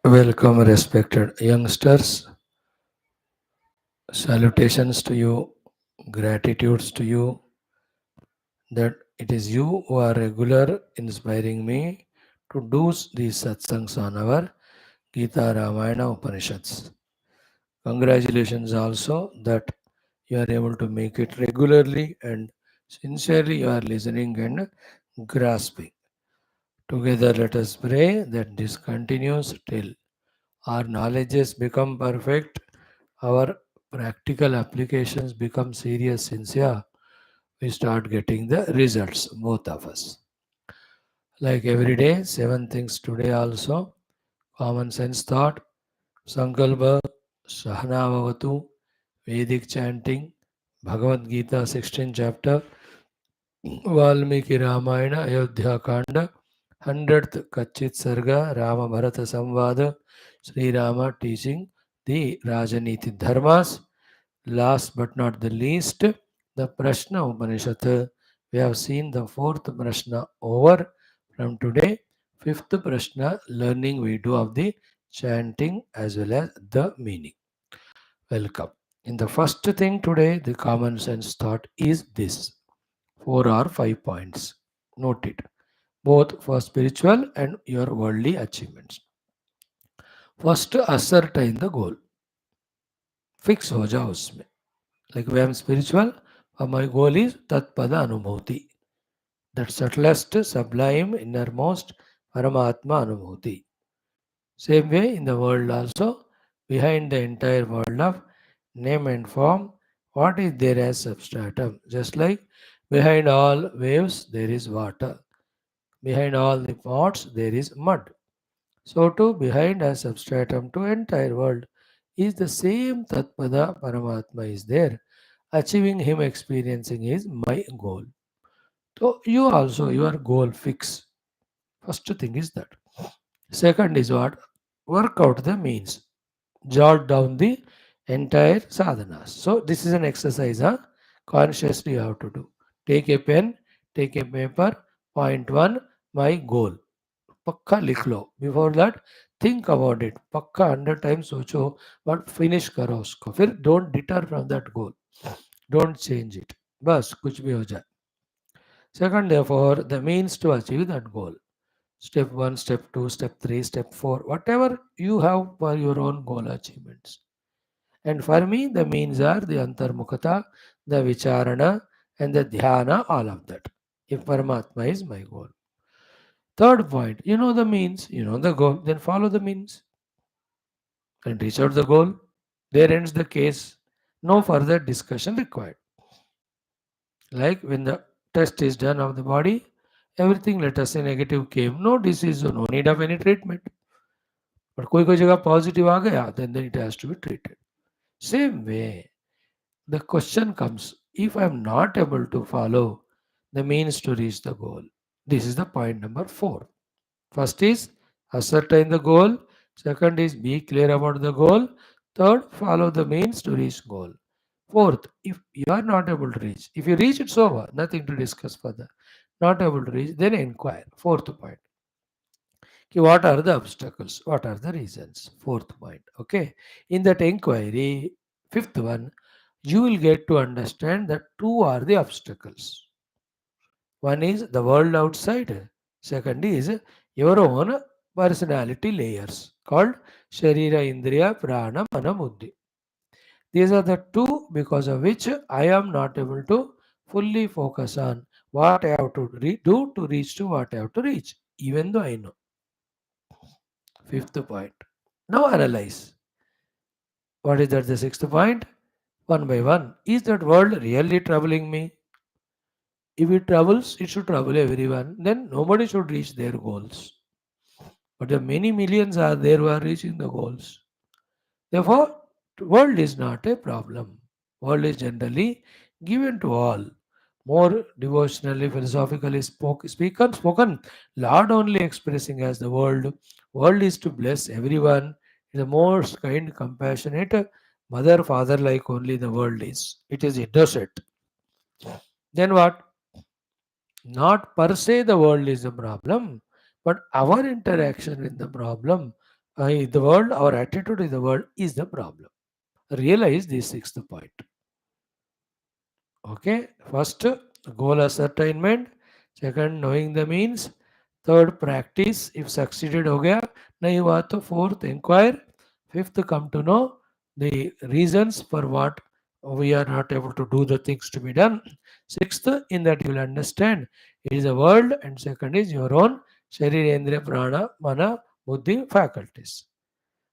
Welcome, respected youngsters. Salutations to you, gratitudes to you that it is you who are regular inspiring me to do these satsangs on our Geetha Ramayana Upanishads. Congratulations also that you are able to make it regularly and sincerely you are listening and grasping. Together let us pray that this continues till our knowledges become perfect, our practical applications become serious, sincere, we start getting the results, both of us. Like every day, seven things today also. Common sense thought, Sankalpa, Sahanavavatu, Vedic chanting, Bhagavad Gita 16th chapter, Valmiki Ramayana, Ayodhya Kanda, 100th Kachit Sarga, Rama Bharata Samvada, Sri Rama teaching the Rajaneethi Dharmas. Last but not the least, the Prashna Upanishad. We have seen the fourth Prashna over from today. Fifth Prashna, learning we do of the chanting as well as the meaning. Welcome. In the first thing today, the common sense thought is this. 4 or 5 points. Note it. Both for spiritual and your worldly achievements. First, ascertain the goal. Fix ho jao usme. Like when I'm spiritual, my goal is Tatpada Anubhuti. That subtlest, sublime, innermost Paramatma Anubhuti. Same way in the world also, behind the entire world of name and form, what is there as substratum? Just like behind all waves there is water. Behind all the pots there is mud. So too behind as substratum to entire world is the same Tatpada Paramatma is there. Achieving him experiencing is my goal. So you also your goal fix. First thing is that. Second is what? Work out the means. Jot down the entire sadhanas. So this is an exercise, huh? Consciously you have to do. Take a pen, take a paper, point one, my goal. पक्का लिख लो before that think about it पक्का 100 time सोचो but finish करो उसको फिर don't deter from that goal don't change it बस कुछ भी हो जाए second therefore the means to achieve that goal step 1 step 2 step 3 step 4 whatever you have for your own goal achievements and for me the means are the antarmukhata the vicharana and the dhyana all of that if paramatma is my goal. Third point, you know the means, you know the goal, then follow the means and reach out the goal. There ends the case. No further discussion required. Like when the test is done of the body, everything let us say negative came, no disease, so no need of any treatment. But कोई जगह positive आ गया, then it has to be treated. Same way, the question comes, if I am not able to follow the means to reach the goal, this is the point number 4. First is ascertain the goal. Second is be clear about the goal. Third, follow the means to reach goal. Fourth, if you are not able to reach, if you reach it's over, nothing to discuss further. Not able to reach, then inquire. Fourth point. Okay, what are the obstacles? What are the reasons? Fourth point. Okay. In that inquiry, fifth one, you will get to understand that two are the obstacles. One is the world outside. Second is your own personality layers called Sharira Indriya Prana Mana Buddhi. These are the two because of which I am not able to fully focus on what I have to do to reach to what I have to reach, even though I know. Fifth point. Now analyze. What is that? The sixth point? One by one. Is that world really troubling me? If it troubles, it should trouble everyone. Then nobody should reach their goals. But the many millions are there who are reaching the goals. Therefore, world is not a problem. World is generally given to all. More devotionally, philosophically spoken, Lord only expressing as the world. World is to bless everyone. The most kind, compassionate, mother, father like only the world is. It is innocent. Then what? Not per se the world is a problem, but our interaction with the problem The world, our attitude in the world is the problem. Realize this sixth point. Okay, first goal ascertainment, second knowing the means, third practice. If succeeded हो गया, नहीं हुआ तो fourth inquire, fifth come to know the reasons for what we are not able to do the things to be done. Sixth, in that you will understand it is a world, and second is your own sharira, indriya, prana, mana, buddhi faculties.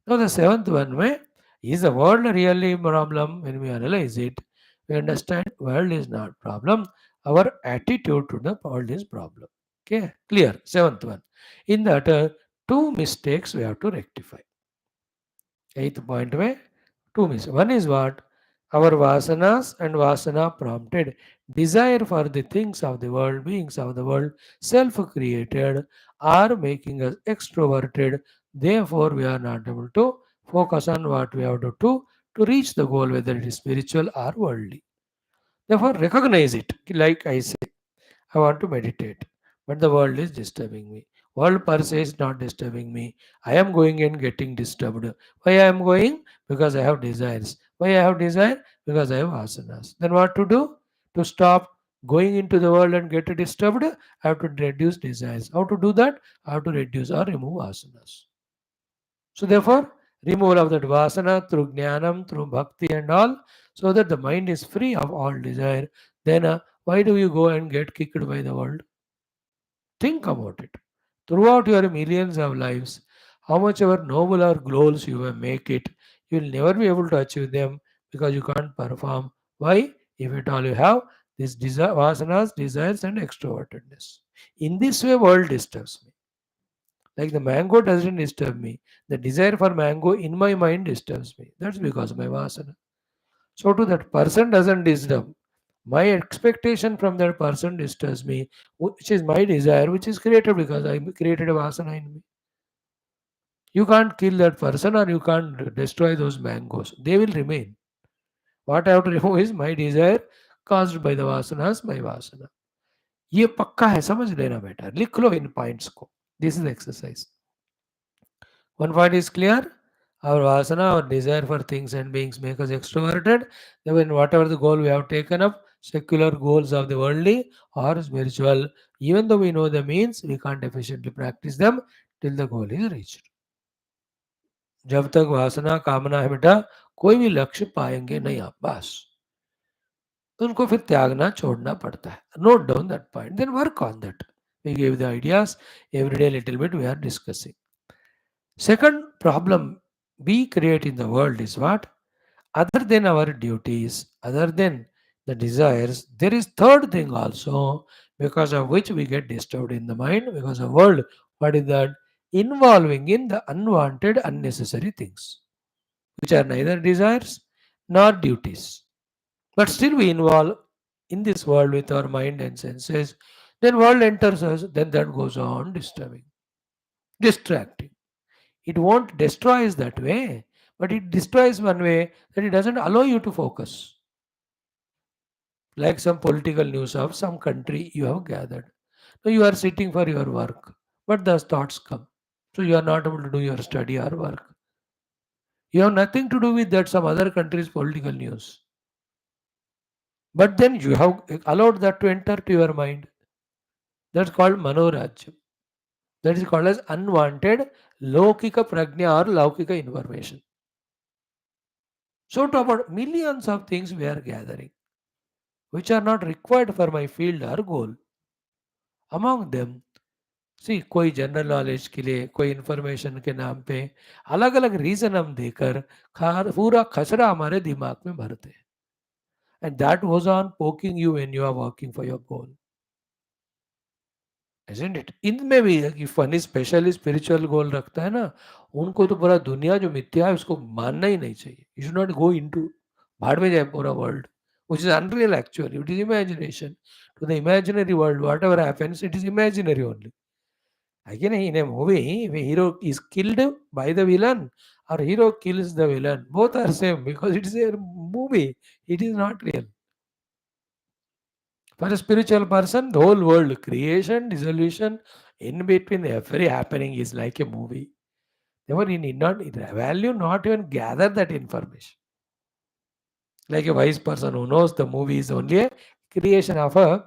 Now the seventh one way is the world really problem when we analyze it. We understand world is not problem. Our attitude to the world is problem. Okay, clear. Seventh one. In that two mistakes we have to rectify. Eighth point way, two mistakes. One is what? Our vasanas and vasana prompted desire for the things of the world, beings of the world, self created, are making us extroverted. Therefore, we are not able to focus on what we have to do to reach the goal, whether it is spiritual or worldly. Therefore, recognize it. Like I say, I want to meditate, but the world is disturbing me. World per se is not disturbing me. I am going and getting disturbed. Why I am going? Because I have desires. Why I have desire? Because I have asanas. Then what to do? To stop going into the world and get disturbed, I have to reduce desires. How to do that? I have to reduce or remove asanas. So therefore, removal of that vasana through jnanam, through bhakti and all, so that the mind is free of all desire. Then why do you go and get kicked by the world? Think about it. Throughout your millions of lives, how much ever noble or goals you may make it, you will never be able to achieve them because you can't perform. Why? If at all you have these vasanas, desires, and extrovertedness. In this way, world disturbs me. Like the mango doesn't disturb me. The desire for mango in my mind disturbs me. That's because of my vasana. So to that person doesn't disturb. My expectation from that person disturbs me, which is my desire, which is created because I created a vasana in me. You can't kill that person or you can't destroy those mangoes. They will remain. What I have to remove is my desire caused by the vasanas, my vasana. ये पक्का है समझ लेना बेटा लिख लो इन points को this is exercise one point is clear. Our vasana, our desire for things and beings make us extroverted. Then whatever the goal we have taken up, secular goals of the worldly or spiritual, even though we know the means, we can't efficiently practice them till the goal is reached. जब तक वासना कामना है बेटा कोई भी लक्ष्य पाएंगे नहीं आप बस उनको फिर त्यागना छोड़ना पड़ता है note down that point then work on that we give the ideas every day little bit we are discussing second problem we create in the world is what? Other than our duties, other than the desires, there is third thing also because of which we get disturbed in the mind because of world. What is that? Involving in the unwanted, unnecessary things, which are neither desires nor duties. But still we involve in this world with our mind and senses. Then world enters us, then that goes on disturbing, distracting. It won't destroy us that way, but it destroys one way that it doesn't allow you to focus. Like some political news of some country you have gathered. So you are sitting for your work, but the thoughts come. So you are not able to do your study or work. You have nothing to do with that some other country's political news. But then you have allowed that to enter to your mind. That's called manorajya. That is called as unwanted lokika prajna or laukika information. So to about millions of things we are gathering, which are not required for my field or goal. Among them, see कोई general knowledge के लिए कोई information के नाम पे अलग अलग reason हम देकर पूरा खसरा हमारे दिमाग में भरते हैं and that goes on poking you when you are working for your goal isn't it? इनमें भी है कि फनी स्पेशली स्पिरिचुअल गोल रखता है ना उनको तो पूरा दुनिया जो मिथ्या है उसको मानना ही नहीं चाहिए you should not go into भाड़ में जाए पूरा world which is unreal actually it is imagination to the imaginary world whatever happens it is imaginary only again in a movie if a hero is killed by the villain or hero kills the villain both are same because it is a movie it is not real for a spiritual person the whole world creation dissolution in between every happening is like a movie Therefore, you need not value, not even gather that information. Like a wise person who knows the movie is only a creation of a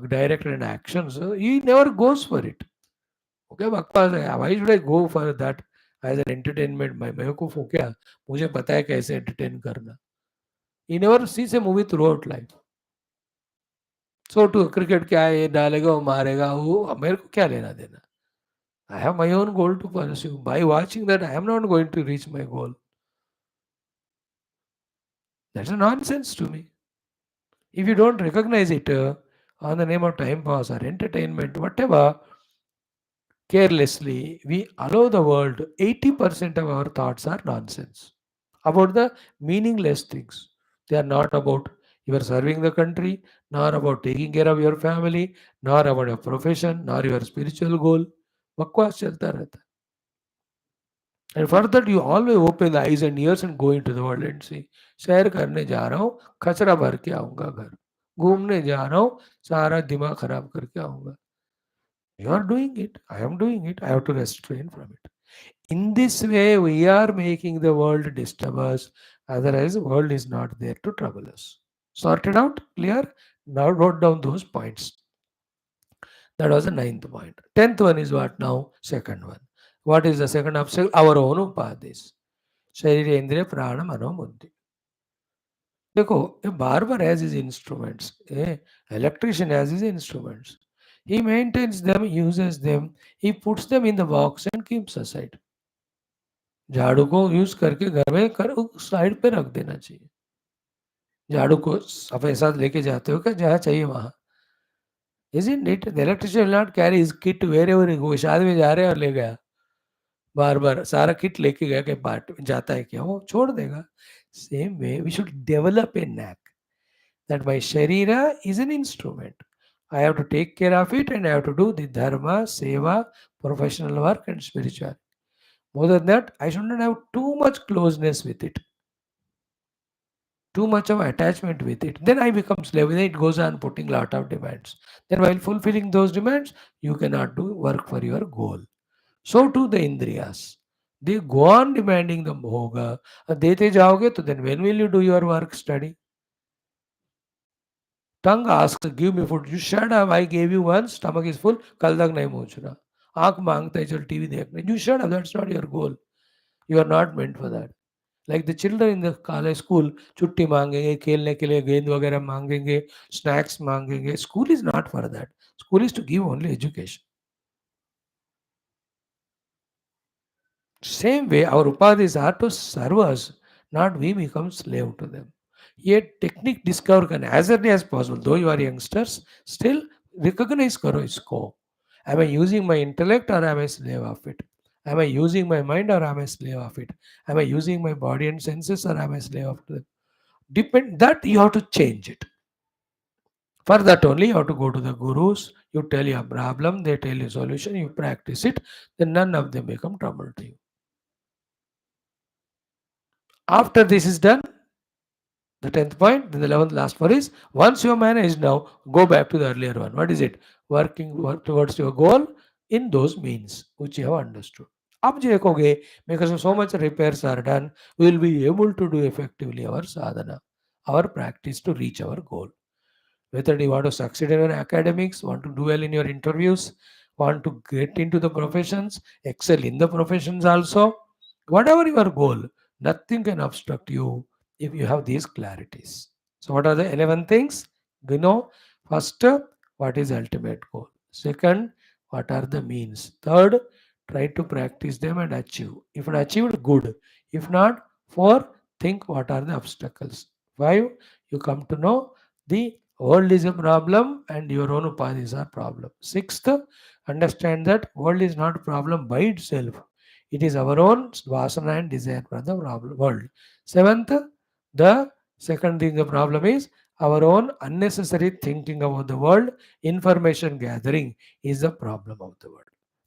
director and action, so he never goes for it. Okay, बकवास है. Why should I go for that as an entertainment? मैं बेवकूफ हूँ क्या? मुझे पता है कैसे entertain करना. He never sees a movie throughout life. So to cricket क्या है, ये डालेगा वो मारेगा, वो मेरे को क्या लेना देना. I have my own goal to pursue. By watching that, I am not going to reach my goal. That's a nonsense to me. If you don't recognize it on the name of time pass or entertainment, whatever, carelessly, we allow the world, 80% of our thoughts are nonsense about the meaningless things. They are not about you are serving the country, nor about taking care of your family, nor about your profession, nor your spiritual goal. बकवास चलता रहता है. And for that you always open the eyes and ears and go into the world and see. सैर करने जा रहा हूँ, खचरा भर के आऊँगा घर. घूमने जा रहा हूँ, सारा दिमाग खराब करके आऊँगा. You are doing it. I am doing it. I have to restrain from it. In this way, we are making the world disturb us. Otherwise, the world is not there to trouble us. Sorted out? Clear? Now wrote down those points. That was the ninth point. 10th one is what now? Second one. What is the second obstacle? Our own upadhis. Sharira, Indriya, Prana, Mano, Buddhi. देखो, a barber has his instruments. A electrician has his instruments. He maintains them, uses them, he puts them in the box and keeps aside. झाड़ू को use करके घर में कर side पे रख देना चाहिए. झाड़ू को अपने साथ लेके जाते हो क्या जहाँ चाहिए वहां. Isn't it? The electrician will not carry his kit wherever he goes. शादी में जा रहे हैं और ले गया बार बार सारा किट लेके गया कि पार्ट जाता है क्या वो छोड़ देगा. Same way we should develop a knack that my sharira is an instrument. I have to take care of it and I have to do the dharma, seva, professional work and spiritual. More than that, I should not have too much closeness with it, too much of attachment with it. Then I become slave. Then it goes on putting lot of demands. Then while fulfilling those demands, you cannot do work for your goal. So too the indriyas. They go on demanding the bhoga. देते जाओगे तो then when will you do your work study? Tongue asks, give me food. You shut up. I gave you once. Stomach is full. कल तक नहीं पहुंच रहा. आंख मांगता है चल टीवी देखने. You shut up. That's not your goal. You are not meant for that. Like the children in the college school, छुट्टी मांगेंगे, खेलने के लिए गेंद वगैरह मांगेंगे, snacks मांगेंगे. School is not for that. School is to give only education. Same way, our upadhis are to serve us, not we become slave to them. Yet technique discover can as early as possible. Though you are youngsters, still recognize karo isko. Am I using my intellect or am I slave of it? Am I using my mind or am I slave of it? Am I using my body and senses or am I slave of it? Depend that you have to change it. For that only you have to go to the gurus. You tell your problem, they tell you solution. You practice it. Then none of them become trouble to you. After this is done, the 10th point, then the 11th last one is once you have managed now, go back to the earlier one. What is it? Work towards your goal in those means which you have understood. अब जो देखोगे, because of so much repairs are done, we will be able to do effectively our sadhana, our practice to reach our goal. Whether you want to succeed in your academics, want to do well in your interviews, want to get into the professions, excel in the professions also, whatever your goal, nothing can obstruct you if you have these clarities. So, what are the 11 things? You know, first, what is ultimate goal? Second, what are the means? Third, try to practice them and achieve. If achieved, good. If not, four, think what are the obstacles. Five, you come to know the world is a problem and your own upadhis are problem. Sixth, understand that world is not a problem by itself. It is our own vasana and desire for the world. Seventh, the second thing the problem is our own unnecessary thinking about the world, information gathering is the problem of the world.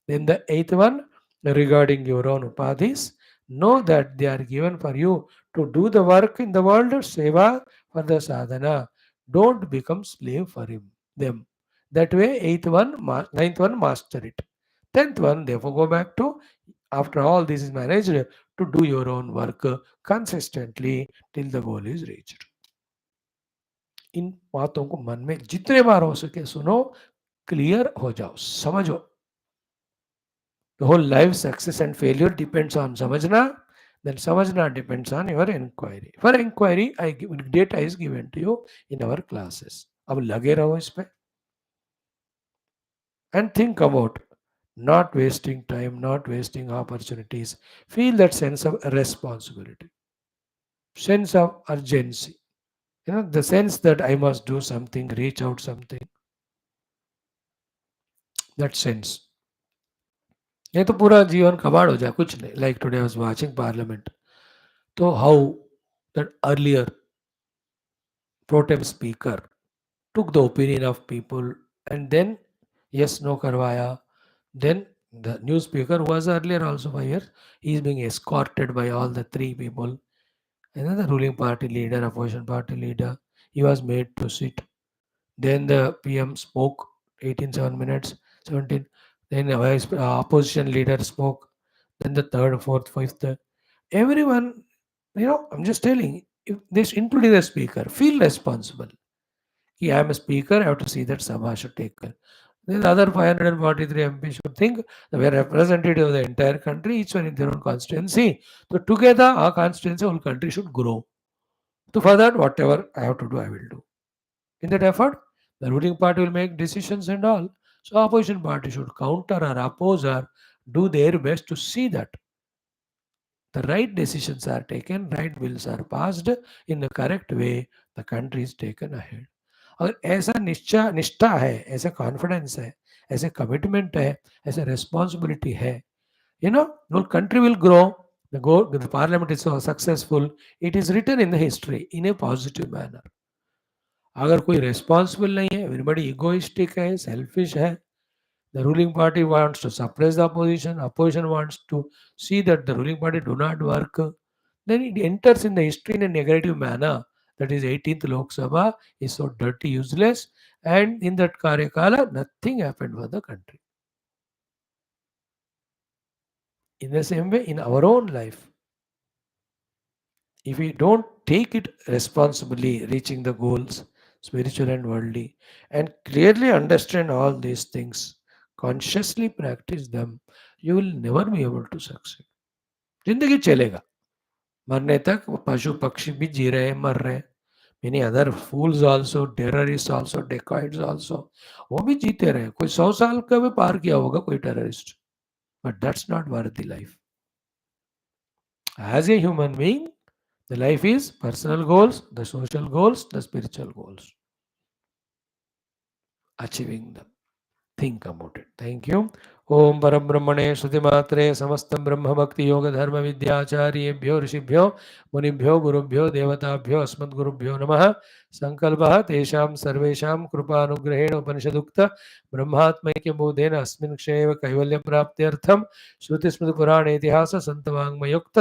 Then the eighth one, regarding your own upadhis, know that they are given for you to do the work in the world, seva for the sadhana. Don't become slave for them. That way, ninth one, master it. 10th one, therefore, go back to After all this is managed, to do your own work consistently till the goal is reached. इन बातों को मन में जितने बार हो सके सुनो, clear हो जाओ, समझो. The whole life success and failure depends on samajna. Then samajna depends on your inquiry. For inquiry, data is given to you in our classes. अब लगे रहो इस पे. And think about not wasting time, not wasting opportunities. Feel that sense of responsibility, sense of urgency. The sense that I must do something, reach out something. That sense. ये तो पूरा जीवन कबाड़ हो जाए, कुछ नहीं. Like today I was watching Parliament. So how that earlier pro tem speaker took the opinion of people and then yes, no karvaya. Then the new speaker who was earlier also 5 years, he is being escorted by all the three people. And then the ruling party leader, opposition party leader, he was made to sit. Then the PM spoke 7 minutes, 17. Then the opposition leader spoke. Then the third, fourth, fifth. Everyone, I'm just telling, if this including the speaker, feel responsible. I am a speaker, I have to see that Sabha should take care. The other 543 MP should think that we are representative of the entire country, each one in their own constituency. So together, our constituency, whole country should grow. So for that, whatever I have to do, I will do. In that effort, the ruling party will make decisions and all. So opposition party should counter or oppose or do their best to see that the right decisions are taken, right bills are passed in the correct way, the country is taken ahead. अगर ऐसा निष्ठा है, ऐसा confidence है, ऐसे commitment है, ऐसा responsibility है, no country will grow. The parliament is so successful. It is written in the history in a positive manner. अगर कोई responsible नहीं है, everybody egoistic है, selfish है, the ruling party wants to suppress the opposition wants to see that the ruling party do not work, then it enters in the history in a negative manner. That is 18th Lok Sabha is so dirty, useless, and in that Karyakala, nothing happened for the country. In the same way, in our own life, if we don't take it responsibly, reaching the goals, spiritual and worldly, and clearly understand all these things, consciously practice them, you will never be able to succeed. जिंदगी चलेगा, मरने तक पशु पक्षी भी जी रहे हैं, मर रहे हैं. Many other fools also, terrorists also, dacoits also, वो भी जीते रहे. कोई 100 साल का भी पार किया होगा कोई terrorist, but that's not worthy life. As a human being, the life is personal goals, the social goals, the spiritual goals. Achieving them. Think about it. Thank you. ओम परम ब्रह्मणे श्रुतिमात्रे समस्तं ब्रह्म भक्ति योग धर्म विद्याचार्येभ्यो ऋषिभ्यो मुनिभ्यो गुरुभ्यो देवताभ्यो अस्मद्गुरुभ्यो नमः. संकल्पः तेषां सर्वेषां कृपानुग्रहेण उपनिषदुक्त ब्रह्मात्मैक्यबोधेन अस्मिन् क्षेमे कैवल्यप्राप्त्यर्थं श्रुतिस्मृतिपुराण इतिहास सन्तवाङ्मयुक्त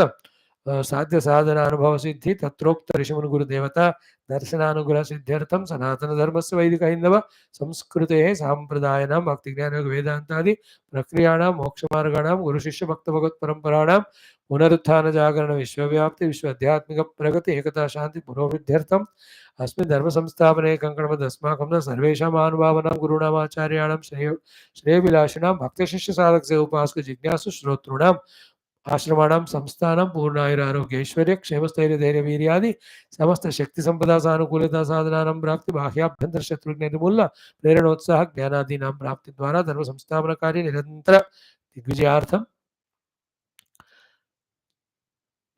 साध्य साधना अनुभव सिद्धि तत्रोक्त ऋषिमुनि गुरुदेवता दर्शनानुग्रह सिद्ध्यर्थम सनातन धर्म से वैदिक हिंदव संस्कृते सांप्रदायनां भक्ति ज्ञान योग वेदांतादि प्रक्रियाणां मोक्ष मार्गाणां गुरु शिष्य भक्त भगवत परंपराणां पुनरुत्थान जागरण विश्वव्याप्ति विश्व आध्यात्मिक प्रगति एकता शांति पुरोभिध्यर्थम अस्मिन् धर्म संस्थापने कंकणवद् अस्माकं न सर्वेषां महानुभावानां गुरूणाम् आचार्याणां श्रेयभिलाषिणां भक्त शिष्य साधक से उपासक जिज्ञासु श्रोतॄणां आश्रमाणां संस्थानां पूर्णायुरारोग्यैश्वर्य क्षेमस्थैर्य धैर्य वीर्यादि समस्त शक्ति संपदा सानुकूलता साधनानां प्राप्ति बाह्याभ्यंतर शत्रु निर्मूलना प्रेरणोत्साह ज्ञानादीनां प्राप्ति द्वारा धर्म संस्थापन कार्य निरंतर दिग्विजयार्थम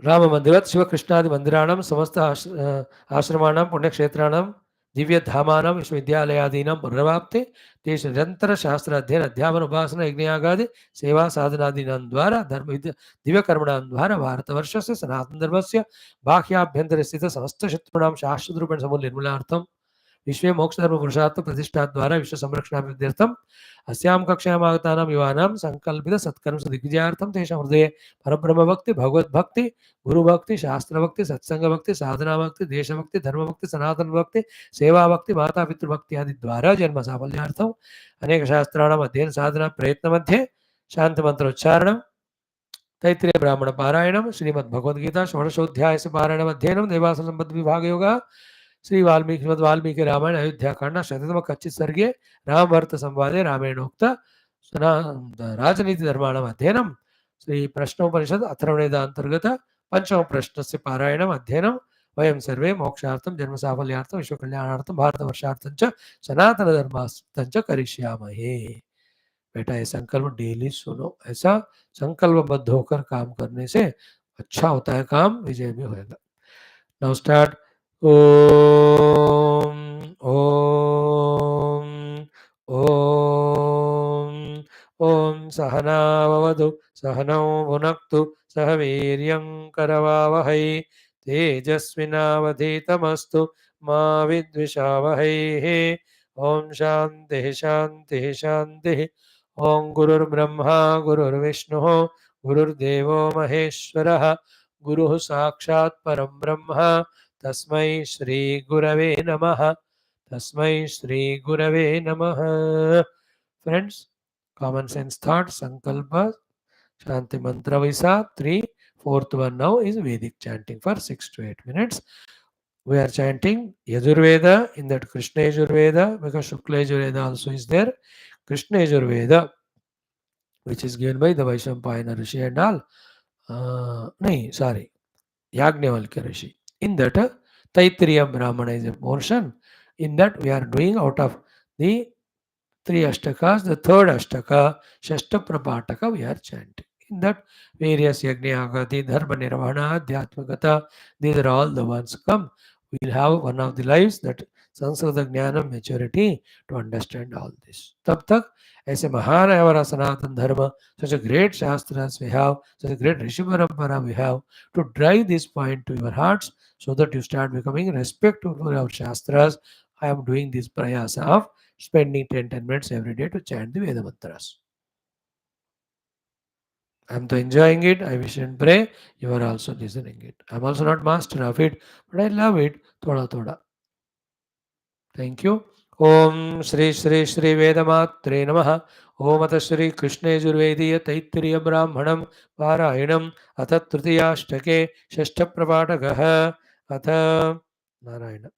राम मंदिरवत् शिव कृष्णादि मंदिराणां समस्त आश्रमाणां पुण्यक्षेत्राणां दिव्य धामानां विश्वविद्यालयादीनां पुनर्वाप्ते तेषु निरंतर शास्त्र अध्ययन अध्यापन उपासना यज्ञयागादि सेवा साधनादीनां द्वारा धर्म दिव्य कर्मणां द्वारा भारतवर्षस्य सनातन धर्मस्य बाह्याभ्यन्तरे स्थित समस्त शत्रूणां शाश्वत रूपेण समूल निर्मूलनार्थं विश्वे मोक्ष धर्म पुरुषार्थ प्रतिष्ठा द्वारा विश्व संरक्षणाभिवृद्ध्यर्थम अस्यां कक्षायाम् आगतानां युवानां संकल्पित सत्कर्म दिग्विजयार्थं तेषां हृदये परब्रह्म भक्ति भगवत भक्ति गुरु भक्ति शास्त्र भक्ति सत्संग भक्ति साधना भक्ति देश भक्ति धर्म भक्ति सनातन भक्ति सेवा भक्ति माता पितृभक्ति आदि द्वारा जन्म साफल्यार्थम अनेक शास्त्राणाम् अध्ययन साधना प्रयत्न मध्ये शांति मंत्रोच्चारणं तैत्तिरीय ब्राह्मण पारायणम श्रीमद् भगवद गीता षोडशोध्याय से पारायण अध्ययनम देवासन संपद विभाग योगा श्री वाल्मीकि रामायण अयोध्या कांड शततम कच्चित सर्गे राम भरत संवादे रामेणोक्त राजनीति धर्माणाम अध्ययनम श्री प्रश्नोपनिषद अथर्वणेदांतर्गत पंचम प्रश्न से पारायणम अध्ययनम वयं सर्वे मोक्षार्थम जन्म साफल्यार्थम विश्व कल्याणार्थम भारतवर्षार्थम च सनातन धर्मार्थम च करिष्यामहे। बेटा ये संकल्प डेली सुनो, ऐसा संकल्पबद्ध होकर काम करने से अच्छा होता है, काम विजय भी होगा। Now start. ओम ओम ओम ओम सहनाववतु सहनौ भुनक्तु सह वीर्यं करवावहै तेजस्विनावधीतमस्तु मा विद्विषावहै। ओम शांति शांति शांति। ओम गुरुर्ब्रह्मा गुरुर्विष्णुः गुरुर्देवो महेश्वरः गुरुः साक्षात् परं ब्रह्म तस्मै श्री गुरवे नमः। तस्मै श्री गुरवे नमः। फ्रेंड्स, कॉमन सेंस थॉट संकल्प शांति मंत्र वैसा 3 4th one now is Vedic chanting for 6 to 8 minutes. We are chanting Yajurveda, in that Krishna Yajurveda, because Shukla Yajurveda also is there. Krishna Yajurveda, which is given by the Vaishampayana Rishi and all. Yagnavalkya Rishi. In that, Taittiriya Brahmana is a portion. In that, we are doing out of the 3 Ashtakas, the third Ashtaka, Shashta Prapataka, we are chanting. In that, various Yagna Agati, Dharma Nirvana, Adhyatmagata, these are all the ones come. We will have one of the lives that Sanskrita Jnana maturity to understand all this. Tab tak, ऐसे महान है हमारा सनातन धर्म, such a great shastras we have, such a great Rishi Parampara we have, to drive this point to your hearts so that you start becoming respectful for our shastras. I am doing this prayasa of spending 10 minutes every day to chant the Veda mantras. I am enjoying it. I wish and pray you are also listening it. I am also not master of it, but I love it. Thoda thoda. Thank you. Om Shri Shri Shri Vedamatre Namaha. Om Atha Shri Krishna Yajurvediya Taittiriya Brahmanam Parayanam Atha Tritiya Shashta Prapatakaha Atha Narayana.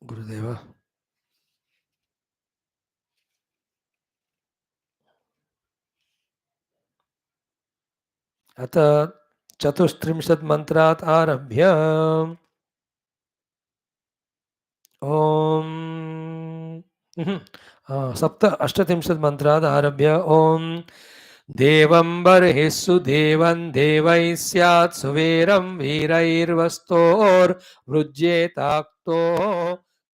Gurudeva. अथ चतुस्त्रिंशत् मंत्रात् आरभ्य ओम सप्त अष्टत्रिंशत् मंत्रात् आरभ्य ओम देवं बर्हिस्सु देवं देवैः स्यात् सुवीरं वीरैर्वस्तोर्वृज्येताक्तो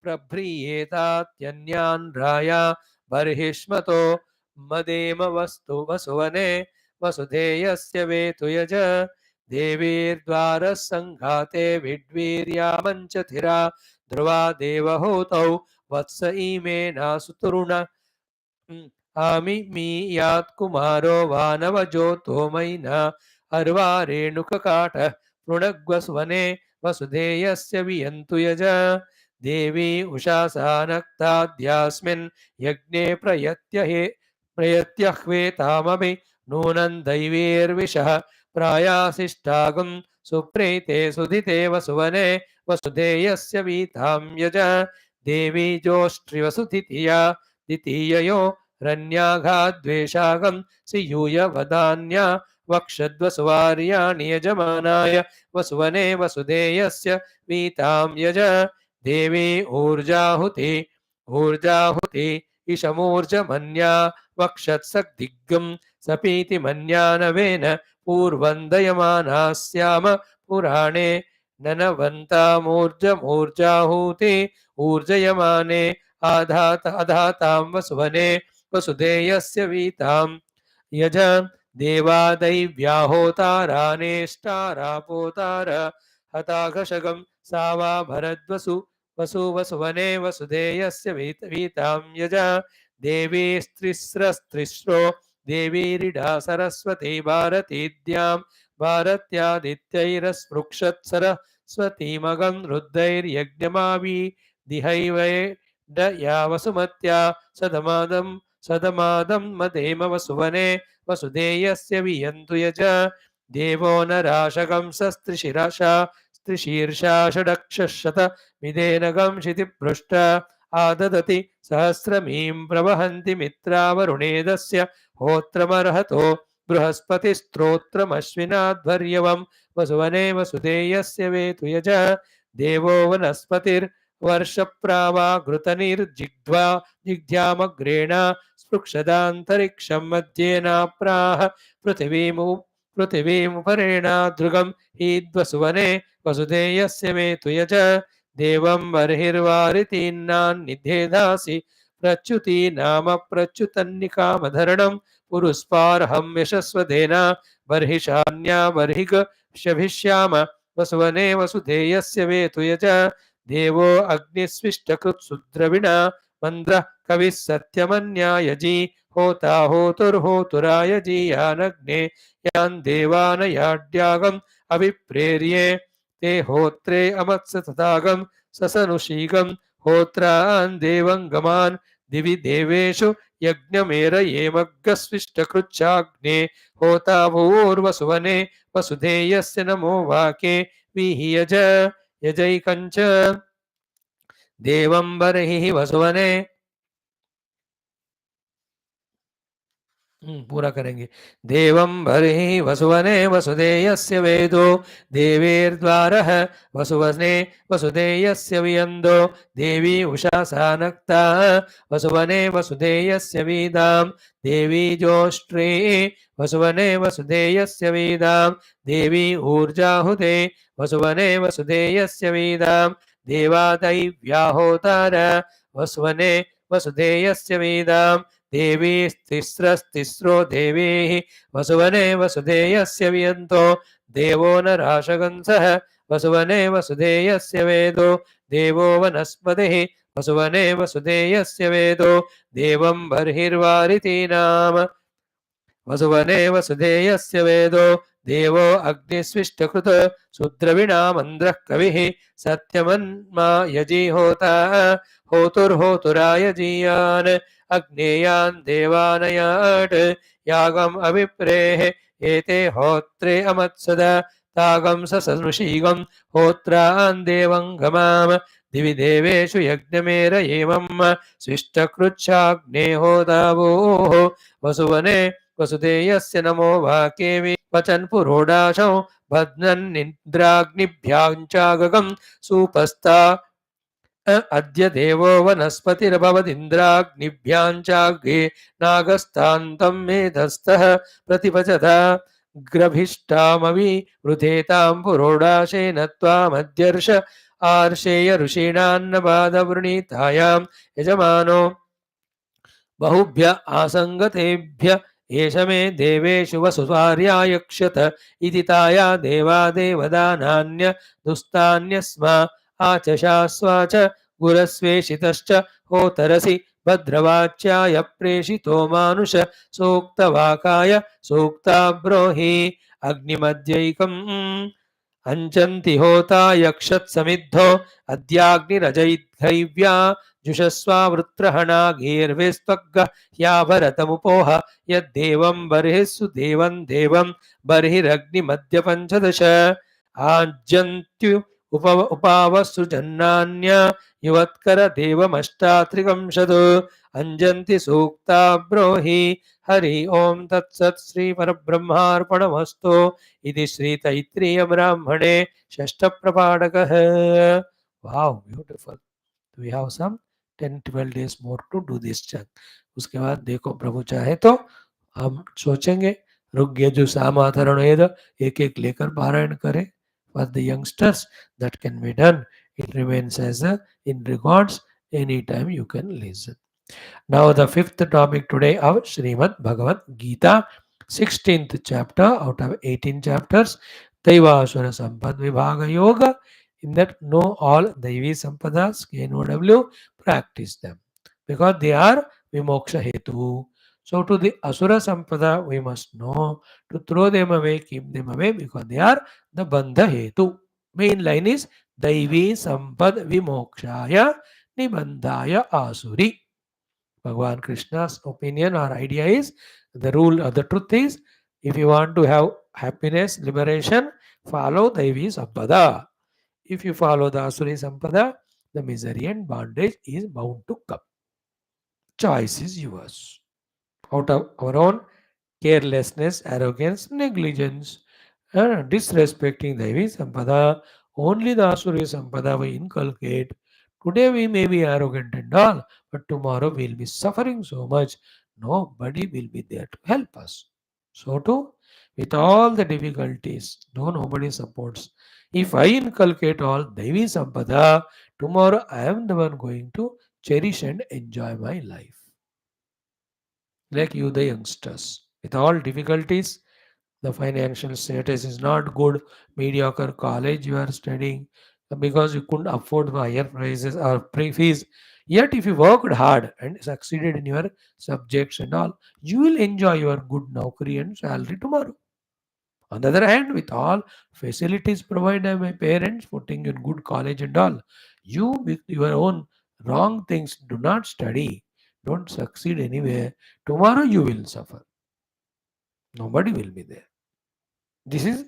प्रभ्रीयेतात्यन्यान् राया बर्हिष्मतो मदेम वस्तु वसुवने वसुधेयस्य वेतुयज देवीर्द्वारः संघाते विड्वीर्यामञ्चथिरा ध्रुवा देवहूतौ वत्स इमेनासुतुरुण आमि मीयात् कुमारो वानवजोतो मैना अर्वा रेणुककाट पृणग्वसुवने वसुधेयस्य वियन्तु यज देवी उषासानक्ताद्यास्मिन् यज्ञे प्रयत्यह्वेतामपि नूनं दैवीर्विशः प्रायासिष्टागुं सुप्रीते सुधिते वसुवने वसुधेयस्य वीतां यज देवी जोष्ट्रिवसुधितिया द्वितीययो रण्याघाद्वेषागं सियूय वदान्या वक्षद्वसुवार्याणि यजमानाय वसुवने वसुधेयस्य वीतां यज देवी ऊर्जाहुति इषमूर्जमन्या वक्षत्सदिग्गं सपीति मन्यानवेन पूर्वं दयमानास्याम पुराणे ननवन्तामूर्जमूर्जाहुति ऊर्जयमाने अधातां वसुवने वसुधेयस्य वीतां यज देवादैव्याहोतारानेष्टारापोतार हताघशगं सावा भरद्वसु वसुवने वसुधेयस्य वीतां यज देवी स्त्रिस्रो देवीरिडा सरस्वती भारतीद्यां भारत्यादित्यैरस्पृक्षत्सर स्वतीमगं रुद्रैर्यज्ञमावि दिहैवै दयावसुमत्या सदमादं मदेम वसुवने वसुदेयस्य वियन्तु यज देवो नराशकं सस्त्रिशिरशा स्त्रिशीर्षा षडक्षशत विदेनगं क्षितिपृष्ठ आददति सहस्रमीं प्रवहन्ति मित्रावरुणेदस्य होत्रमर्हतो बृहस्पतिस्त्रोत्रमश्विनाध्वर्यवं वसुवने वसुदेयस्य वेतु यज देवो वनस्पतिर्वर्षप्रावाघृतनिर्जिग्ध्वा जिग्ध्यामग्रेण स्पृक्षदान्तरिक्षं मध्येनाप्राह पृथिवीमुपरेणादृगं हीद्वसुवने वसुदेयस्य वेतु यज देवं बर्हिर्वारितीन्नान्निधेदासि प्रच्युति नाम प्रच्युतन्निकामधरणं पुरुस्पार्हं यशस्वदेना बर्हिषान्या बर्हिग शभिष्याम वसुवने वसुदेयस्य वेतु यज देवो अग्निस्विष्टकृत्सुद्रविणा मन्द्रः कविः सत्यमन्यायजी होता होतुर्होतुराय जीयानग्ने यान् देवानयाड्यागम् अभिप्रेर्ये ते होत्रे अमत्स तथागं ससनुशीगं होत्रान् देवङ्गमान् दिवि देवेषु यज्ञमेरयेमग्गस्विष्टकृच्छाग्ने होता भूर्वसुवने वसुधेयस्य नमो वाके विहियज यजैकञ्च देवं बर्हिः वसुवने पूरा करेंगे देवं बर्हिः वसुवने वसुदेयस्य वेदो देवेर्द्वारः वसुवने वसुदेयस्य वियन्दो देवी उषा सानक्ता वसुवने वसुदेयस्य वीदां देवी जोष्ट्रे वसुवने वसुदेयस्य वीदां देवी ऊर्जाहुते वसुवने वसुदेयस्य वीदां देवादैव्याहोतार वसुवने वसुदेयस्य वीदां देवीस्तिस्रस्तिस्रो देवीः वसुवने वसुदेयस्य वियन्तो देवो नराशगंसः वसुवने वसुदेयस्य वेदो देवो वनस्पतिः वसुवने वसुदेयस्य वेदो देवं बर्हिर्वारितीनाम् वसुवने वसुदेयस्य वेदो देवो अग्निस्विष्टकृत शूद्रविणामन्द्रः कविः सत्यमन्मा यजी होता होतुर्होतुराय जीयान् अग्नेयान् देवानयाट् यागम् अभिप्रेः एते होत्रे अमत्सद तागं ससनुषीगं होत्रान् देवङ्गमाम् दिवि देवेषु यज्ञमेरयेमं स्विष्टकृच्छाग्नेहो दावोः वसुवने वसुदेयस्य नमो वाके वचन् पुरोडाशौ बध्नन्निन्द्राग्निभ्याञ्चागगं सुपस्ता अद्य देवो वनस्पतिरभवदिन्द्राग्निभ्याञ्चाग्रे नागस्तान्तं मेधस्तः प्रतिपचता ग्रभिष्टामवि वृधेतां पुरोडाशेन त्वामद्यर्ष आर्षेय ऋषीणान्नपादवृणीतायां यजमानो बहुभ्य आसङ्गतेभ्य एष मे देवेषु वसुवार्यायक्षत इति ताया देवा देवदानान्य दुस्तान्यस्मा आचशास्वाच गुरस्वेषितश्च होतरसि भद्रवाच्याय प्रेषितो मानुष सूक्तवाकाय सूक्ता ब्रोहि अग्निमद्यैकम् अंचन्ति होता यक्षत्समिद्धो अद्याग्निरजैर्धैव्या जुषस्वावृत्रहणागीर्विस्त्वग्ग ह्या भरतमुपोह यद्देवं बर्हिस्सु देवं देवं बर्हिरग्निमद्यपञ्चदश आज्यन्त्यु उपावसृजन्नान्य युवत्कर देवमष्टात्रिकंशत् अंजन्ति सूक्ता ब्रोहि हरि ओम तत्सत् श्री परब्रह्मार्पणमस्तु इति श्री तैत्तिरीय ब्राह्मणे षष्ठ प्रपाठकः वाव beautiful we have some 10-12 days more to do this chant. उसके बाद देखो प्रभु चाहे तो हम सोचेंगे ऋग्यजु साम अथर्ववेद एक एक लेकर पारायण करें. For the youngsters that can be done. It remains as a in records. Anytime you can listen. Now the fifth topic today of Srimad Bhagavad Gita, 16th chapter out of 18 chapters, Daivasura Sampad Vibhaga Yoga. In that know all Daivi Sampadas, KNOW, practice them. Because they are Vimoksha Hetu. So to the Asura Sampada, we must know to throw them away, keep them away, because they are the Bandha Hetu. Main line is Daivi Sampad Vimokshaya Nibandhaya Asuri. Bhagavan Krishna's opinion or idea is the rule or the truth is if you want to have happiness, liberation, follow Daivi Sampada. If you follow the Asuri Sampada, the misery and bondage is bound to come. Choice is yours. Out of our own carelessness, arrogance, negligence, disrespecting Devi Sampada, only the Asuri Sampada we inculcate. Today we may be arrogant and all, but tomorrow we'll be suffering so much, nobody will be there to help us. So too, with all the difficulties, no nobody supports. If I inculcate all Devi Sampada, tomorrow I am the one going to cherish and enjoy my life. Like you, the youngsters, with all difficulties, the financial status is not good, mediocre college you are studying because you couldn't afford the higher prices or fees. Yet, if you worked hard and succeeded in your subjects and all, you will enjoy your good naukri and salary tomorrow. On the other hand, with all facilities provided by parents, putting you in good college and all, you with your own wrong things do not study, don't succeed anywhere. Tomorrow you will suffer. Nobody will be there. This is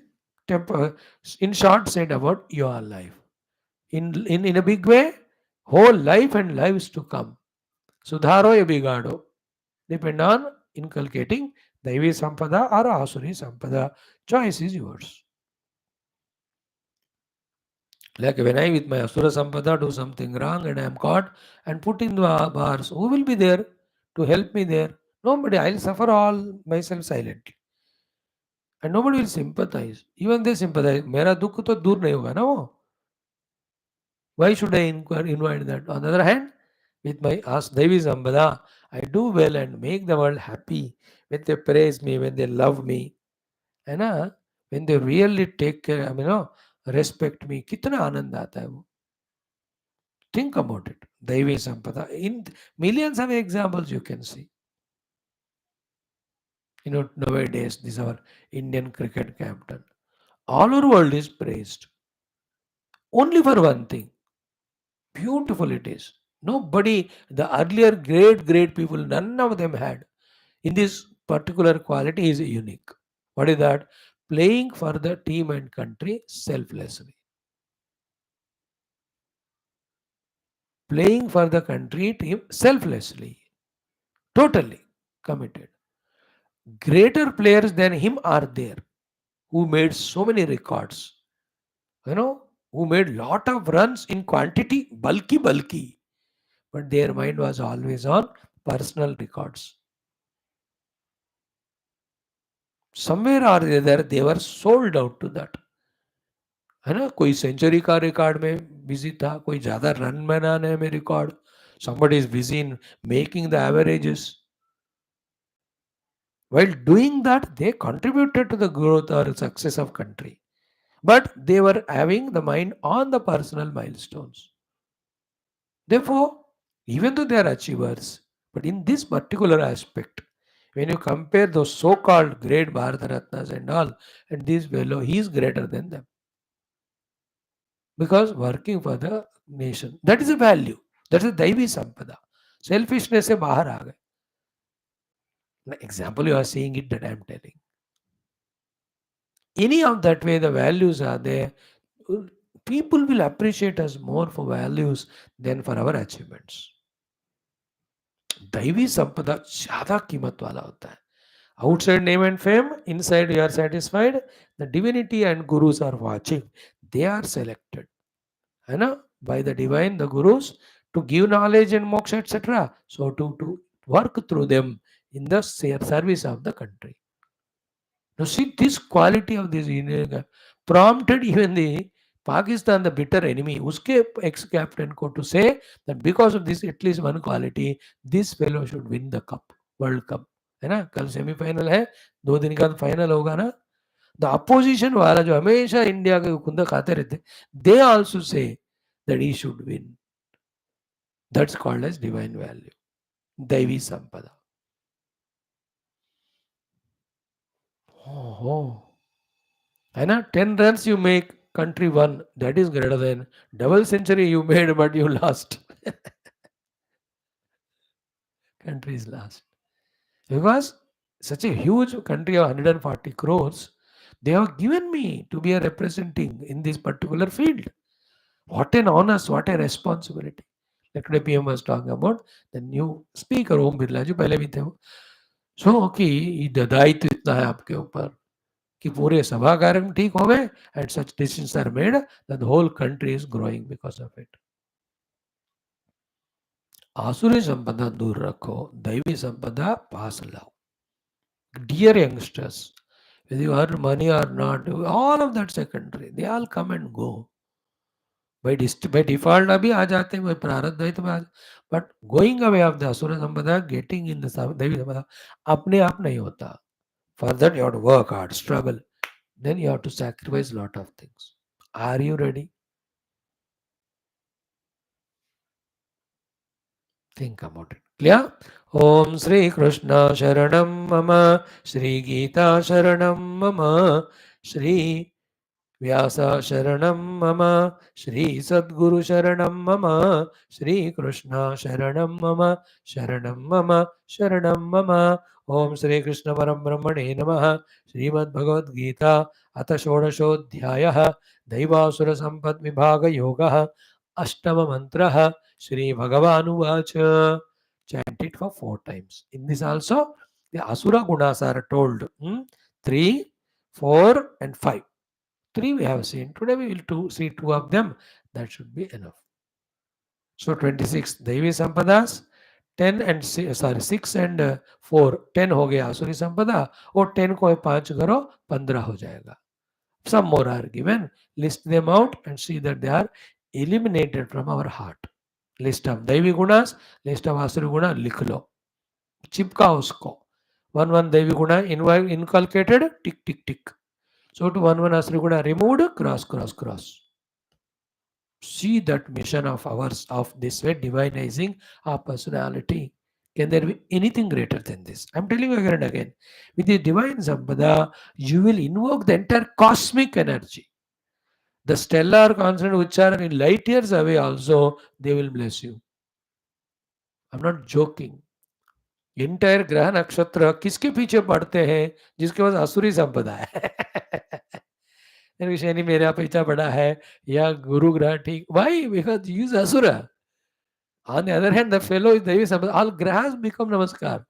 in short said about your life. In a big way, whole life and lives to come. Sudharo ya bigado. Depend on inculcating Daivi Sampada or Asuri Sampada. Choice is yours. Like when I with my Asura Sampada do something wrong and I am caught and put in the bars, who will be there to help me there? Nobody. I'll suffer all myself silently. And nobody will sympathize. Even they sympathize. मेरा दुख तो दूर नहीं होगा ना वो. Why should I invite that? On the other hand, with my Devi Sambhada, I do well and make the world happy when they praise me, when they love me, and when they really take care, respect me. कितना आनंद आता है वो. Think about it. Devi Sampada. In millions of examples you can see. Nowadays, this is our Indian cricket captain. All over world is praised. Only for one thing. Beautiful it is. Nobody, the earlier great people, none of them had. In this particular quality is unique. What is that? Playing for the team and country selflessly. Playing for the country team selflessly. Totally committed. Greater players than him are there who made so many records. Who made lot of runs in quantity, bulky. But their mind was always on personal records. Somewhere or the other they were sold out to that. है ना, कोई century का record में busy था, कोई ज्यादा run बनाने में record. Somebody is busy in making the averages. While doing that, they contributed to the growth or success of country. But they were having the mind on the personal milestones. Therefore, even though they are achievers, but in this particular aspect, when you compare those so-called great Bharata Ratnas and all, and this fellow, he is greater than them. Because working for the nation, that is a value. That is a Daivi Sampada. Selfishness se bahar aa gaye. Example you are seeing it that I am telling. Any of that way the values are there, people will appreciate us more for values than for our achievements. दैवी संपदा ज्यादा कीमत वाला होता है. Outside name and fame, inside you are satisfied. The divinity and gurus are watching. They are selected, by the divine, the gurus, to give knowledge and moksha, etc. So to work through them in the service of the country. Now see this quality of this Indian prompted even the Pakistan, the bitter enemy, uske ex-captain ko to say that because of this at least one quality, this fellow should win the cup, World Cup. है ना, कल semifinal है, 2 दिन का final होगा ना. The opposition वाला जो हमेशा इंडिया के कुंदा खाते रहते, they also say that he should win. That's called as divine value, Daivi Sampada. Oh, है ना, 10 runs you make, country won. That is greater than double century you made, but you lost. Country is lost. Because such a huge country of 140 crores, they have given me to be a representing in this particular field. What an honor, what a responsibility. Like today PM was talking about the new speaker Om Birla जो पहले भी थे वो. So कि दायित्व इतना है आपके ऊपर कि पूरे सभा कार्यक्रम ठीक हो गए and such decisions are made that the whole country is growing because of it. आसुरी संपदा दूर रखो, दैवी संपदा पास लाओ. Dear youngsters, whether you earn money or not, all of that secondary, they all come and go. By default अभी आ जाते हैं, प्रारब्ध है तो but going away of the असुर संपदा, गेटिंग इन द दैवी संपदा अपने आप नहीं होता. For that you have to work hard, struggle. Then you have to sacrifice lot of things. Are you ready? Think about it. Clear? Om Sri Krishna Sharanam Mama, Sri Geetha Sharanam Mama, Sri Vyasa Sharanam Mama, Shri Sadguru Sharanam Mama, Shri Krishna Sharanam Mama, Sharanam Mama, Sharanam Mama. Om Shri Krishna Param Brahmane Namaha, Srimad Bhagavad Gita, Atha Shodashodhyayah, Daivasura Sampat Vibhaga Yogaha, Ashtama Mantraha, Shri Bhagavanu Vacha. Chant it for 4 times. In this also, the Asura Gunas are told 3, 4, and 5. 3 we have seen. Today we will see 2 of them. That should be enough. So 26 Devi Sampadas, 10 and 6 and 4, 10 हो गया आसुरी संपदा और 10 को 5 करो 15 हो जाएगा. Some more are given. List them out and see that they are eliminated from our heart. List of Devi Gunas, list of Asuri Guna लिख लो, चिपका उसको. 1 Devi Guna inculcated, tick tick tick. So to 1 Asuri Guna removed, cross cross cross. See that mission of ours of this way divinizing our personality. Can there be anything greater than this? I'm telling you again and again. With the divine Sampada, you will invoke the entire cosmic energy. The stellar constant which are in light years away also, they will bless you. I'm not joking. Entire ग्रह नक्षत्र किसके पीछे पड़ते हैं? जिसके पास आसुरी संपदा है. शनि मेरा पीछा पड़ा है या गुरु ग्रह ठीक. Why? Because you use Asura. On the other hand, the fellow is Devi Sampad. All grahas become Namaskar.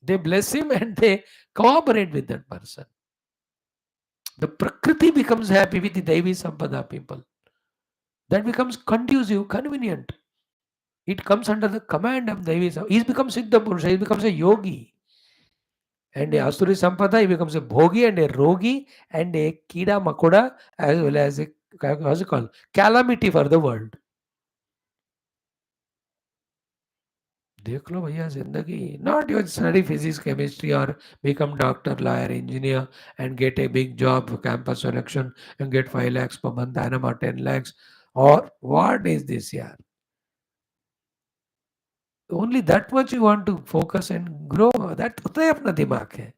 They bless him and they cooperate with that person. The Prakriti becomes happy with the Devi Sampada people. That becomes conducive, convenient. It comes under the command of Devi Sampada. He becomes Siddha Purusha, he becomes a yogi. And a Asuri Sampada, he becomes a bhogi and a rogi and a kida makoda as well as a, what's it called? Calamity for the world. देख लो भैया जिंदगी. Not you study physics, chemistry or become doctor, lawyer, engineer and get a big job, campus selection and get 5 lakhs per month, Dynama 10 lakhs. Or what is this here? Only that much you want to focus and grow. That उतना ही अपना दिमाग है.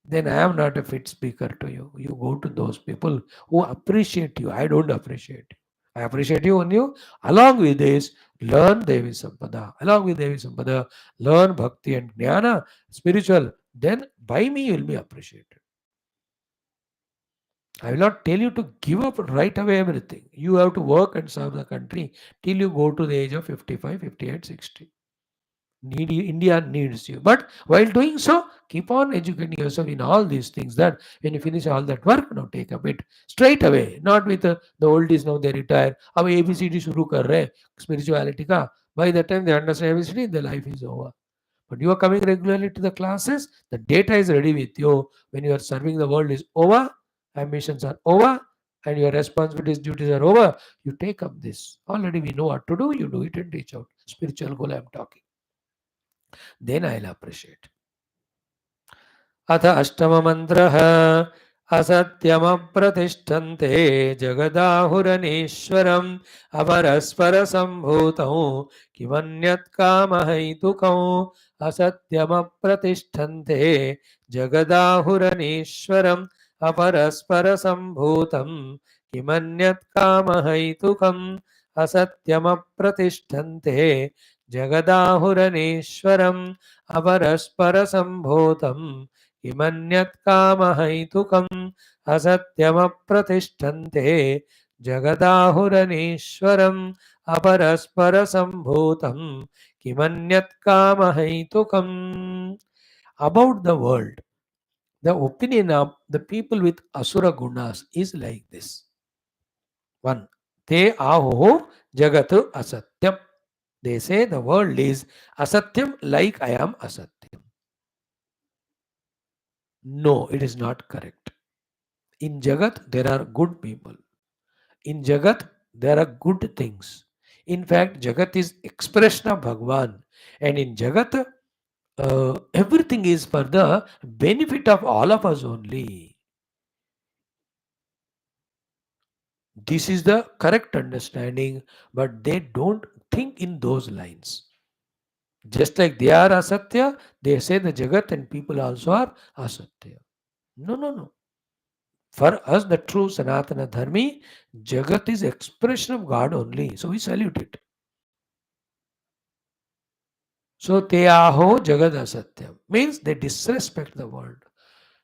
Then I am not a fit speaker to you. You go to those people who appreciate you. I don't appreciate you. I appreciate you on you. Along with this, learn Devi Sampada. Along with Devi Sampada, learn Bhakti and Jnana, spiritual. Then by me you will be appreciated. I will not tell you to give up right away everything. You have to work and serve the country till you go to the age of 55, 58, 60. India needs you. But while doing so, keep on educating yourself in all these things that when you finish all that work, now take up it straight away. Not with the oldies now they retire. अब ABCD शुरू कर रहे spirituality का. By the time they understand ABCD, their life is over. But you are coming regularly to the classes, the data is ready with you. When you are serving the world is over, ambitions are over, and your responsibilities, duties are over, you take up this. Already we know what to do, you do it and reach out. Spiritual goal I am talking. Then I'll appreciate. अथ अष्टममन्त्रः असत्यमप्रतिष्ठन्ते जगदाहुरनीश्वरम् अपरस्परसम्भूतौ किमन्यत् कामहैतुकौ असत्यमप्रतिष्ठन्ते जगदाहुरनीश्वरम् अपरस्परसम्भूतं किमन्यत् कामहैतुकम् असत्यमप्रतिष्ठन्ते जगदाहुरनीश्वरम् अपरस्परसम्भूतं किमन्यत् कामहैतुकम् असत्यमप्रतिष्ठन्ते जगदाहुरनीश्वरम् अपरस्परसम्भूतं किमन्यत् कामहैतुकम्. About the world, the opinion of the people with Asura Gunas is like this. 1. Te aho jagatu asatyam. They say the world is asatyam like I am asatyam. No, it is not correct. In Jagat, there are good people. In Jagat, there are good things. In fact, Jagat is expression of Bhagwan. And in Jagat, everything is for the benefit of all of us only. This is the correct understanding, but they don't think in those lines. Just like they are asatya, they say the Jagat and people also are asatya. No, no, no. For us, the true Sanatana Dharmi, Jagat is expression of God only. So we salute it. So te aho Jagat asatyam means they disrespect the world.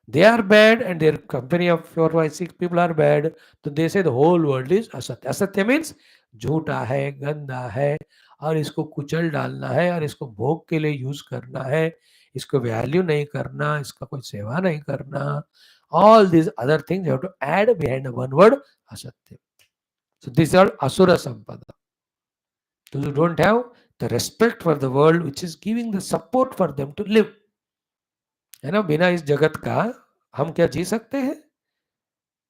They are bad and their company of 4 by 6 people are bad. So they say the whole world is असत्य. असत्य means झूठा है, गंदा है और इसको कुचल डालना है और इसको भोग के लिए यूज करना है, इसको वैल्यू नहीं करना, इसका कोई सेवा नहीं करना. All these other things you have to add behind the one word asatya. So these are asura sampada. Those who don't have the respect for the world which is giving the support for them to live. है ना, बिना इस जगत का हम क्या जी सकते हैं?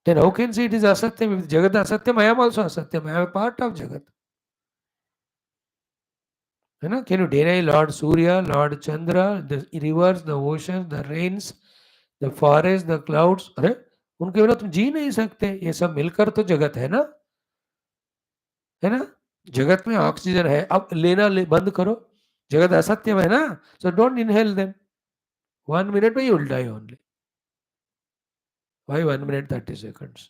Then how can say it is asatyam? If Jagat asatyam, I am also asatyam. I am a part of Jagat. You know, can you deny Lord Surya, Lord Chandra, the rivers, the oceans, the rains, the forests, the clouds? अरे उनके बिना तुम जी नहीं सकते. ये सब मिलकर तो जगत है ना, है ना? जगत में ऑक्सीजन है, अब बंद करो. जगत असत्यम है ना, so don't inhale them. 1 minute में you will die only. Why 1 minute 30 seconds?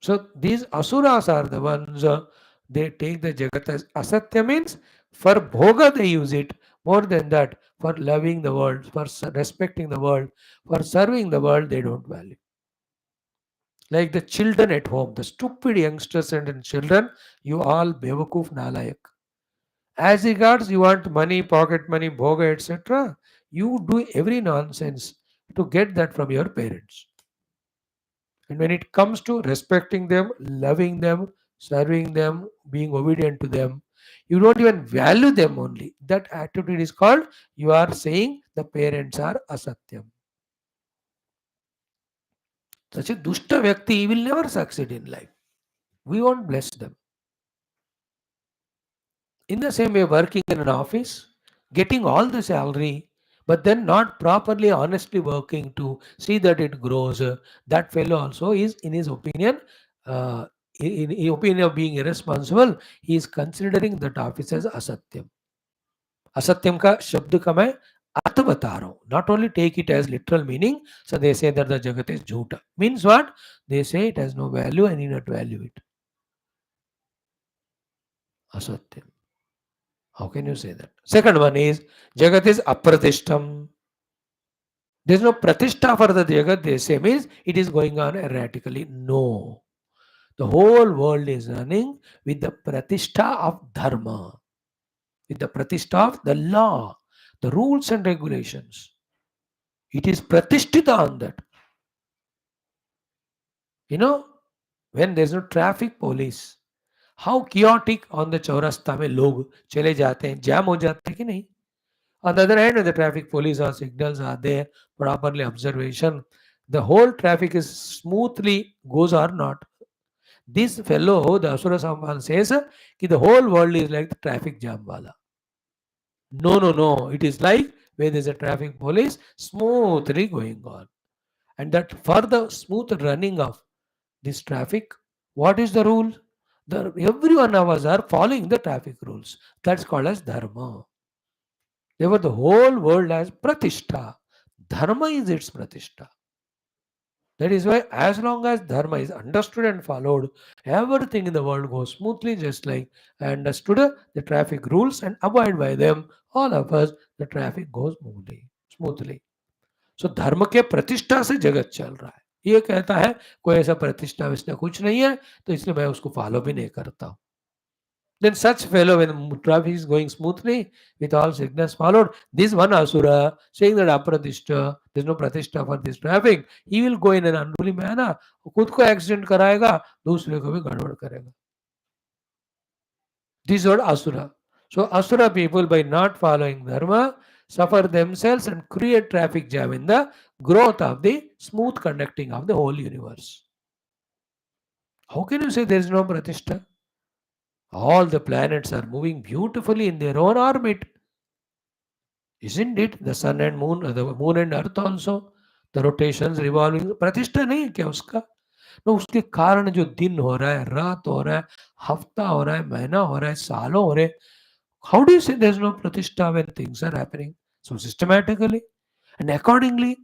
So these asuras are the ones, they take the jagat as asatya means for bhoga they use it. More than that, for loving the world, for respecting the world, for serving the world, they don't value. Like the children at home, the stupid youngsters and children, you all bewakoof nalayak. As regards you want money, pocket money, bhoga, etc., you do every nonsense to get that from your parents. And when it comes to respecting them, loving them, serving them, being obedient to them, you don't even value them only. That attitude is called, you are saying the parents are asatyam. Such a dushta vyakti will never succeed in life. We won't bless them. In the same way, working in an office, getting all the salary, but then not properly, honestly working to see that it grows, that fellow also is, in his opinion, uh, in opinion of being irresponsible, he is considering that office as asatyam. Asatyam का शब्द का मैं अर्थ बता रहा हूँ. Not only take it as literal meaning, so they say that the jagat is jhuta. Means what? They say it has no value and you not value it. Asatyam. How can you say that? Second one is Jagat is apratishtam. There is no pratishtha for the Jagat, they say, means it is going on erratically. No. The whole world is running with the pratishtha of dharma, with the pratishtha of the law, the rules and regulations. It is pratishtita on that. You know, when there is no traffic police, how chaotic on the चौरस्ता में लोग चले जाते हैं, jam हो जाते हैं कि नहीं? On the other hand, when the traffic police or signals are there, properly observation, the whole traffic is smoothly goes or not. This fellow, the Asura Samban says, कि the whole world is like the traffic jam wala. No, no, no. It is like where there is a traffic police, smoothly going on. And that for the smooth running of this traffic, what is the rule? Every one of us are following the traffic rules. That's called as dharma. Therefore, the whole world has pratishtha. Dharma is its pratishtha. That is why, as long as dharma is understood and followed, everything in the world goes smoothly, just like I understood the traffic rules and abide by them. All of us, the traffic goes smoothly. Smoothly. So धर्म के प्रतिष्ठा से जगत चल रहा है. ये कहता है कोई ऐसा प्रतिष्ठा विष्ठा कुछ नहीं है, तो इसलिए मैं उसको फॉलो भी नहीं करता हूं. Then such fellow, when traffic is going smoothly, with all sickness followed, this one asura saying that apratishta, there's no pratishtha for this traffic, he will go in an unruly manner, खुद को accident कराएगा, दूसरे को भी गड़बड़ करेगा. These are asura. So asura people, by not following dharma, suffer themselves and create traffic jam in the growth of the smooth conducting of the whole universe. How can you say there is no pratishtha? All the planets are moving beautifully in their own orbit. Isn't it? The sun and moon, the moon and earth also, the rotations revolving. प्रतिष्ठा नहीं है क्या उसका? तो उसके कारण जो दिन हो रहा है, रात हो रहा है, हफ्ता हो रहा है, महीना हो रहा है, सालों हो रहे हैं. How do you say there's no pratishtha when things are happening? So systematically and accordingly,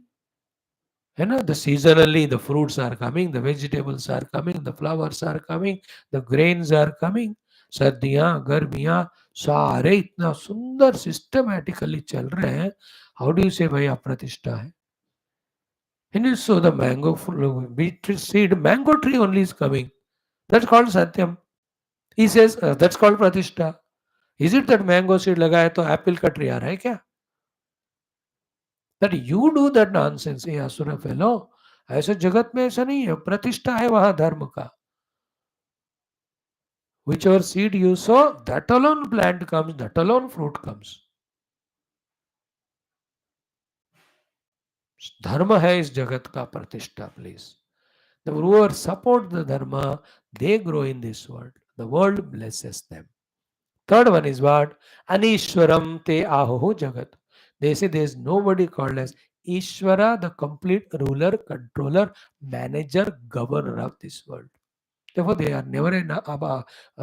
you know, the seasonally the fruits are coming, the vegetables are coming, the flowers are coming, the grains are coming. सर्दियाँ गर्मियाँ सारे इतना सुंदर systematically चल रहे हैं. How do you से भाई अप्रतिष्ठा है? And you saw the mango beetroot seed, mango tree only is coming. That's called satyam. He says that's called pratishtha. Is it that mango seed लगा है तो एप्पल का ट्री आ रहा है क्या? That you do that nonsense, ये असुर fellow. ऐसे जगत में ऐसा नहीं है. प्रतिष्ठा है वहां धर्म का. Whichever seed you sow, that alone plant comes, that alone fruit comes. धर्म है इस जगत का प्रतिष्ठा, please. The whoever support the dharma, they grow in this world. The world blesses them. Third one is what? Anishwaram te aho jagat. They say there is nobody called as Ishvara, the complete ruler, controller, manager, governor of this world. Therefore, they are never a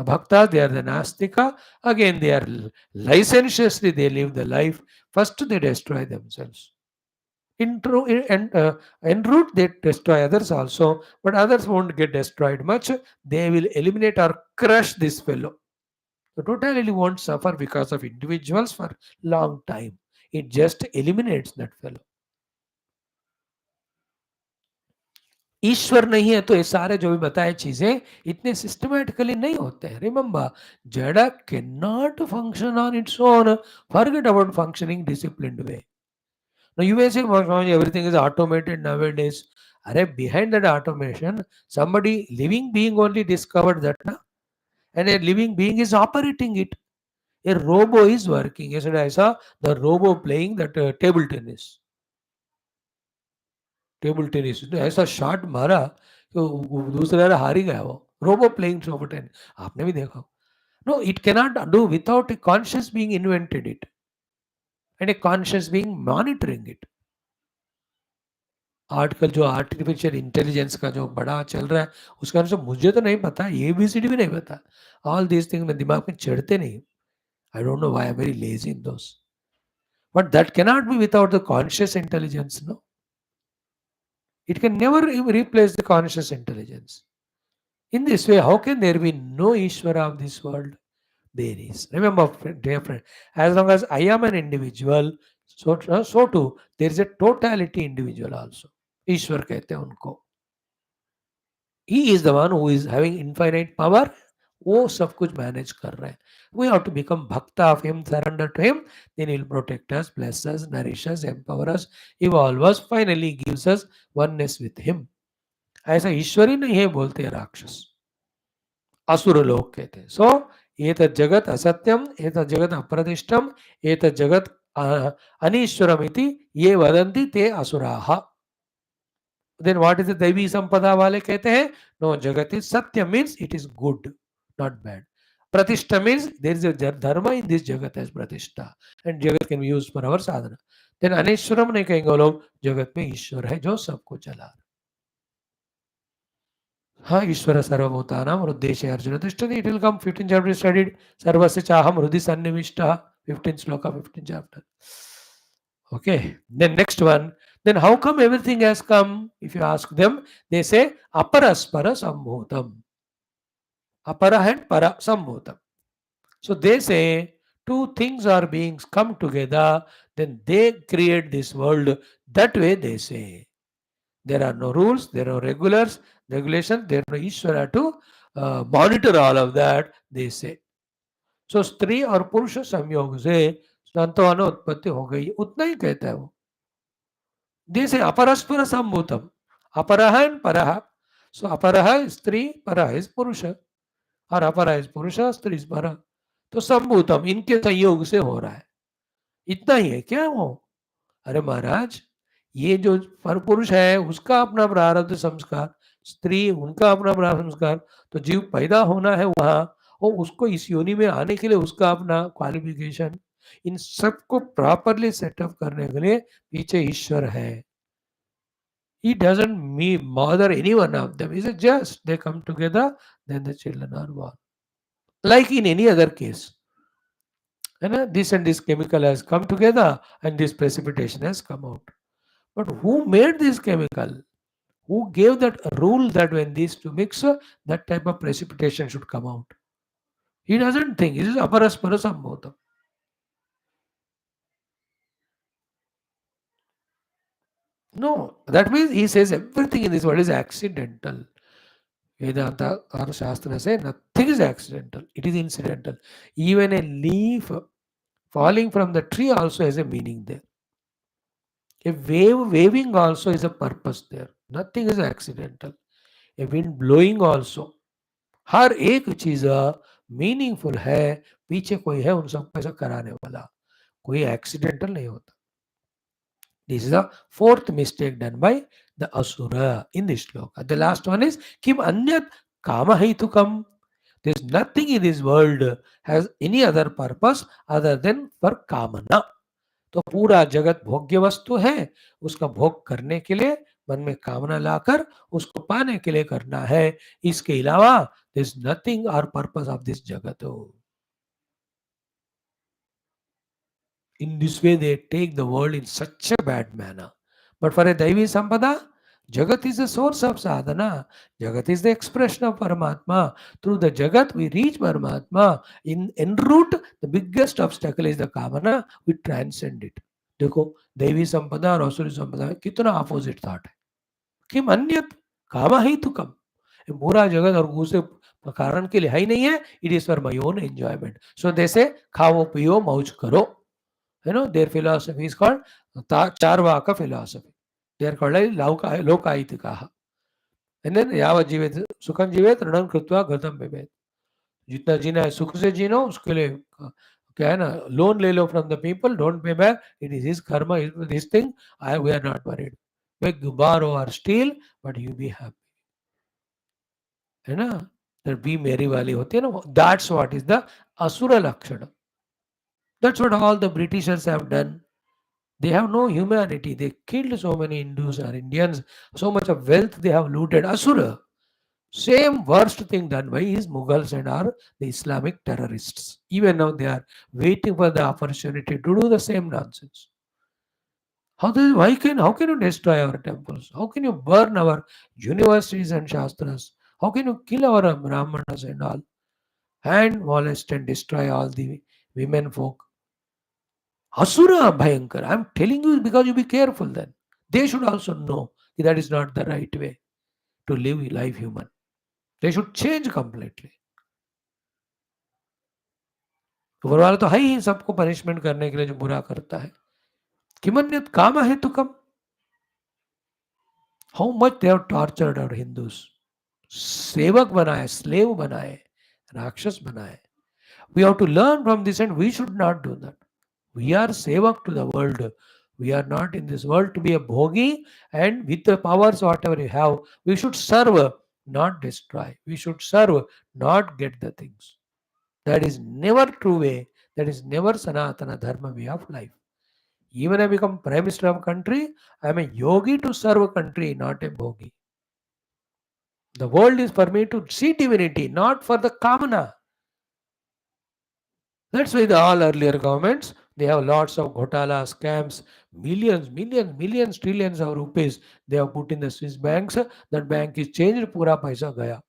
bhakta, they are the nastika. Again, they are licentiously, they live the life. First, they destroy themselves. En route, they destroy others also, but others won't get destroyed much. They will eliminate or crush this fellow. The totality won't suffer because of individuals for long time. It just eliminates that fellow. ईश्वर नहीं है तो ये सारे जो भी बताए चीजें इतने सिस्टमैटिकली नहीं होते हैं. रिमेंबर, जड़ा can not function on its own. Forget about functioning disciplined way. Now you may say, everything is automated nowadays. Are behind that automation, somebody living being only discovered that, na? And a living being is operating it. A robo is working. Yesterday I saw the robo playing that table tennis. Table tennis ने ऐसा shot मारा कि दूसरे वाला हार ही गया. वो robo playing table tennis आपने भी देखा. No, it cannot do without a conscious being invented it and a conscious being monitoring it. आजकल जो आर्टिफिशियल इंटेलिजेंस का जो बड़ा चल रहा है उसका अनुसार मुझे तो नहीं पता, ABCD भी नहीं पता. ऑल दीज थिंग्स मेरे दिमाग में चढ़ते नहीं. I don't know why I am very lazy in those. But that cannot be without the conscious intelligence. No, it can never replace the conscious intelligence. In this way, how can there be no Ishvara of this world? There is. Remember, dear friend, as long as I am an individual, so too, there is a totality individual also. Ishwar कहते हैं उनको. He is the one who is having infinite power. वो सब कुछ manage कर रहे हैं. We have to become bhakta of him, surrender to him. Then he will protect us, bless us, nourish us, empower us, evolve us, finally gives us oneness with him. ऐसा ईश्वरी नहीं है बोलते हैं राक्षस, असुर लोग कहते हैं. सो एतत् जगत असत्यम, एतत् जगत अप्रतिष्ठम, एतत् जगत अनीश्वरम इति ये वदन्ति ते असुराः. Then what is the दैवी संपदा वाले कहते हैं? No, jagat is satya, means it is good, not bad. Pratishtha means there is a dharma in this jagat as pratishtha, and jagat can be used for our sadhana. Then अनेश्वरम नहीं कहेंगे वो लोग, जगत में ईश्वर है जो सबको चला रहा. हाँ, ईश्वर सर्वभूतानां हृद्देशे अर्जुन तिष्ठति. It will come 15 chapter studied. सर्वस्य चाहम हृदि सन्निविष्टः. 15 sloka, 15 chapter. Okay. Then next one, Then how come everything has come? If you ask them, they say aparaspara sambhutam. Apara and para sambhutam. So they say two things are being come together, then they create this world. That way they say. There are no rules, there are no regulations, there are no Ishvara to monitor all of that, they say. So स्त्री और पुरुष संयोग से संतान उत्पत्ति हो गई, उतना ही कहता है वो. They say अपरस्पर संभूतम, अपरह and परह. So अपरह is स्त्री, परह is पुरुष, और अपरह is पुरुष, स्त्री is परह. तो संभूतम इनके संयोग से हो रहा है. इतना ही है क्या वो? अरे महाराज, ये जो पर पुरुष है उसका अपना प्रारब्ध संस्कार, स्त्री उनका अपना प्रारब्ध संस्कार, तो जीव पैदा होना है वहां, और उसको इस योनि में आने के लिए उसका अपना क्वालिफिकेशन, इन सबको प्रॉपरली सेटअप करने के लिए पीछे ईश्वर है. He doesn't bother any one of them. He says just they come together, then the children are born. Like in any other case. And this chemical has come together and this precipitation has come out. But who made this chemical? Who gave that rule that when these two mix, that type of precipitation should come out? He doesn't think. This is aparaspara sambhotam. No, that means he says everything in this world is accidental. Vedanta or Shastra say nothing is accidental. It is incidental. Even a leaf falling from the tree also has a meaning there. A wave waving also is a purpose there. Nothing is accidental. A wind blowing also. हर एक चीज meaningful है, पीछे कोई है उन सबको ऐसा कराने वाला, कोई एक्सीडेंटल नहीं होता. This is the fourth mistake done by the Asura in this shloka. The last one is Kim Anyat Kama Haitukam. There is nothing in this world has any other purpose other than for Kamana. तो पूरा जगत भोग्य वस्तु है, उसका भोग करने के लिए मन में कामना लाकर उसको पाने के लिए करना है. इसके अलावा there is nothing or purpose of this jagat. In this way they take the world in such a bad manner. But for a Daivi Sampada, Jagat is the source of sadhana. Jagat is the expression of Paramatma. Through the Jagat we reach Paramatma. En route, the biggest obstacle is the Kamana. We transcend it. देखो दैवी संपदा और असुरी संपदा में कितना opposite thought है. किम अन्यत कामा ही तो कम. पूरा जगत और दूसरे कारण के लिए है ही नहीं है. It is for my own enjoyment. So जैसे खाओ पियो मौज करो. You know, their philosophy is called Charvaka philosophy. They are called Lokaitikaha. And then Yava Jivet, Sukhan Jivet, Ranam Krutva, Gatam Bebet. जितना जीना है सुख से जीनो, उसके लिए क्या है ना, लोन ले लो from the people, don't pay back, it is his karma, this thing, I we are not worried. Beg borrow or steal, but you be happy. है ना, that be मेरी वाली होती है ना, that's what is the asura lakshana. That's what all the Britishers have done. They have no humanity. They killed so many Hindus or Indians. So much of wealth they have looted. Asura. Same worst thing done by is Mughals and are the Islamic terrorists. Even now they are waiting for the opportunity to do the same nonsense. How can you destroy our temples? How can you burn our universities and shastras? How can you kill our Brahmanas and all? And molest and destroy all the women folk. Asura Bhayankar. I'm telling you because you be careful then. They should also know that is not the right way to live life human. They should change completely. ऊपर वाला तो है ही सबको punishment करने के लिए जो बुरा करता है. किमन्यत काम है तो कम. How much they have tortured our Hindus. सेवक बनाए, slave बनाए, राक्षस बनाए. We have to learn from this and we should not do that. We are sevak to the world. We are not in this world to be a bhogi, and with the powers whatever you have, we should serve, not destroy. We should serve, not get the things. That is never true way. That is never Sanatana Dharma way of life. Even I become Prime Minister of a country, I am a yogi to serve a country, not a bhogi. The world is for me to see divinity, not for the kamana. That's why the all earlier governments They have lots of ghotala, scams, millions, trillions of rupees they have put in the Swiss banks. That bank is changed, पूरा पैसा गया.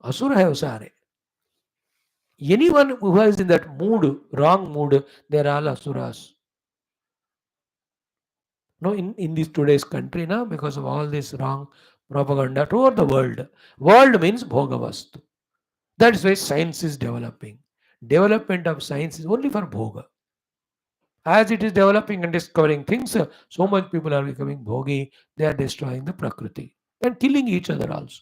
असुर है वो सारे. Anyone who is in that mood, wrong mood, they are all asuras. No, in this today's country now, because of all this wrong propaganda throughout the world. World means bhogavastu. That is why science is developing. Development of science is only for bhoga. As it is developing and discovering things, so much people are becoming bhogi. They are destroying the prakriti and killing each other also.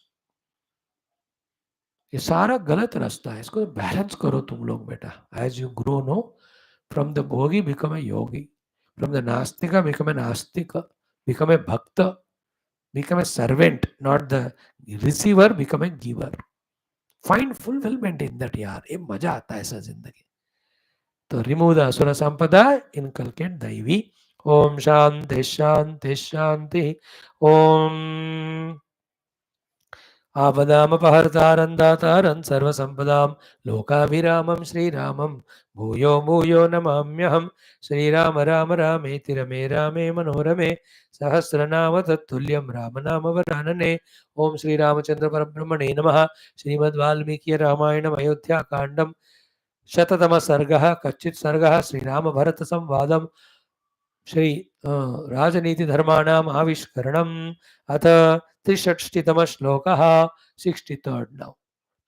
ये सारा गलत रास्ता है. इसको balance करो तुम लोग बेटा. As you grow, no, from the bhogi become a yogi. From the nastika become an astika. Become a bhakta. Become a servant, not the receiver. Become a giver. Find fulfillment in that यार. ये मजा आता है ऐसा जिंदगी. तो remove the असुर संपदा, इनकलकेट दैवी. ओम शांति शांति शांति. ओम आपदामपहर्तारं दातारं सर्वसम्पदां लोकाभिरामं श्रीरामं भूयो भूयो नमाम्यहं. श्रीराम राम रामेति रमे रामे मनोरमे सहस्रनाम तत्तुल्यं रामनाम वरानने. ओम श्रीरामचंद्र परब्रह्मणे नमः. श्रीमद्वाल्मीकि रामायणम् अयोध्या कांडम शततम सर्गः. कच्चित् सर्गः श्रीराम भरत संवादम. श्री राजनीति धर्माणाम आविष्करणम. अथ 63तम श्लोकः. 63rd now.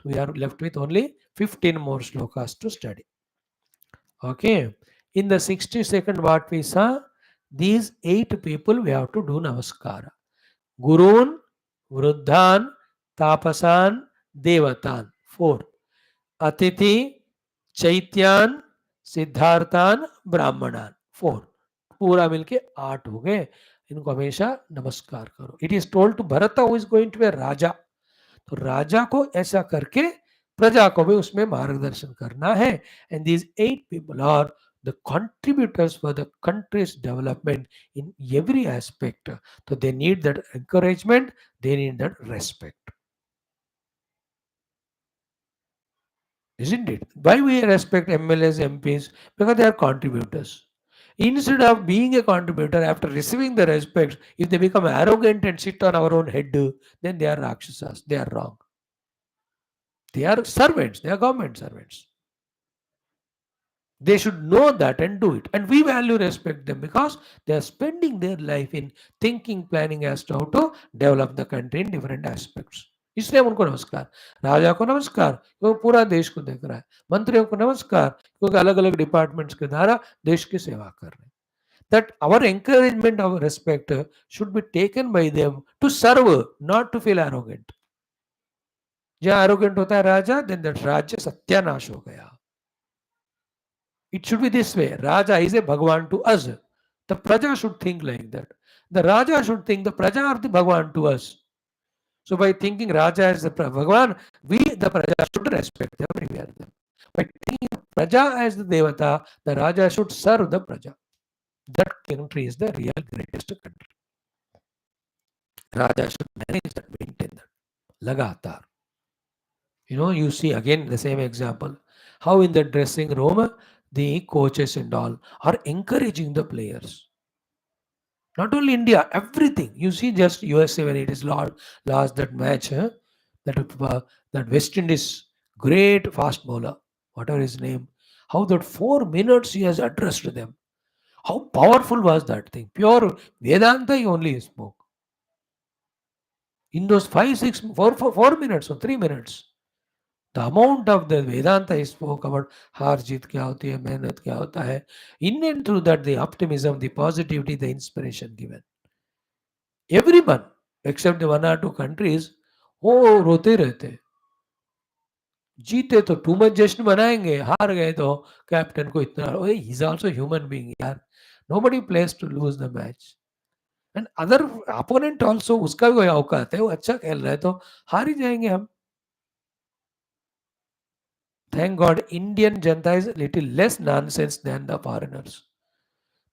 So we are left with only 15 more slokas to study. Okay. In the 62nd what we saw, these 8 people we have to do namaskara. Gurun, Vruddhan, Tapasan, Devatan. 4. Atithi, चैत्यान, सिद्धार्थान, ब्राह्मणान. 4. पूरा मिलके 8 हो गए. इनको हमेशा नमस्कार करो. It is told to Bharat who is going to be raja. तो राजा को ऐसा करके प्रजा को भी उसमें मार्गदर्शन करना है. And these 8 people are the contributors for the country's development in every aspect. So they need that encouragement, they need that respect. Isn't it? Why we respect MLAs, MPs? Because they are contributors. Instead of being a contributor, after receiving the respect, if they become arrogant and sit on our own head, then they are Rakshasas. They are wrong. They are servants. They are government servants. They should know that and do it. And we value, respect them because they are spending their life in thinking, planning as to how to develop the country in different aspects. इसलिए उनको नमस्कार. राजा को नमस्कार क्योंकि पूरा देश को देख रहा है. मंत्रियों को नमस्कार क्योंकि अलग अलग डिपार्टमेंट्स के द्वारा देश की सेवा कर रहे हैं. That our encouragement of respect should be taken by them to serve, not to feel arrogant. जहाँ arrogant होता है राजा, then that राज्य सत्यानाश हो गया. It should be this way. Raja is a Bhagwan to us. The Praja should think like that. The Raja should think the Praja are the Bhagwan to us. So by thinking Raja as the Bhagwan, we, the Praja, should respect them, revere them. By thinking Praja as the Devata, the Raja should serve the Praja. That country is the real greatest country. Raja should manage that, maintain that. Lagatar. You see again the same example. How in the dressing room, the coaches and all are encouraging the players. Not only India, everything. You see just USA when it is lost that match, that West Indies great fast bowler, whatever his name, how that 4 minutes he has addressed them. How powerful was that thing? Pure Vedanta he only spoke. In those 4 minutes or 3 minutes, the amount of the Vedanta he spoke about हार जीत क्या होती है, मेहनत क्या होता है. In and through that, the optimism, the positivity, the inspiration given. Everyone except the 1 or 2 countries, वो रोते रहते. जीते तो टू मच जश्न मनाएंगे, हार गए तो कैप्टन को इतना, he is also human being यार. Nobody plays to lose the match. And other opponent also उसका भी कोई औकात है, वो अच्छा खेल रहा है तो हार ही जाएंगे हम. Thank God, Indian Janta is a little less nonsense than the foreigners.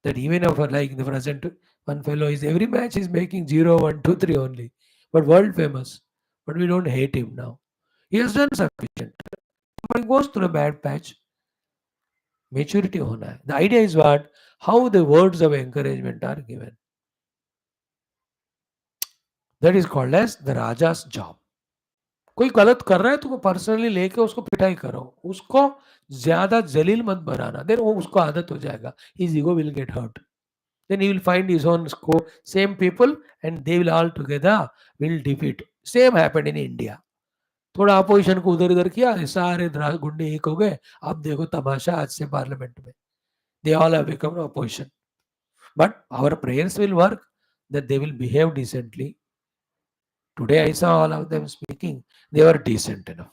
That even if like the present one fellow is every match is making 0, 1, 2, 3 only, but world famous. But we don't hate him now. He has done sufficient. But he goes through a bad patch. Maturity होना है. The idea is what, how the words of encouragement are given. That is called as the raja's job. कोई गलत कर रहा है तो वो personally लेके उसको पिटाई करो, उसको ज्यादा जलील मत बनाना, देन वो उसको आदत हो जाएगा. His ego will get hurt. Then he will find his own score, same people, and they will all together will defeat. Same happened in India. थोड़ा अपोजिशन को उधर इधर किया, सारे गुंडे एक हो गए. अब देखो तमाशा आज से पार्लियामेंट में. They all have become opposition. But our prayers will work that they will behave decently. Today I saw all of them speaking. They were decent enough.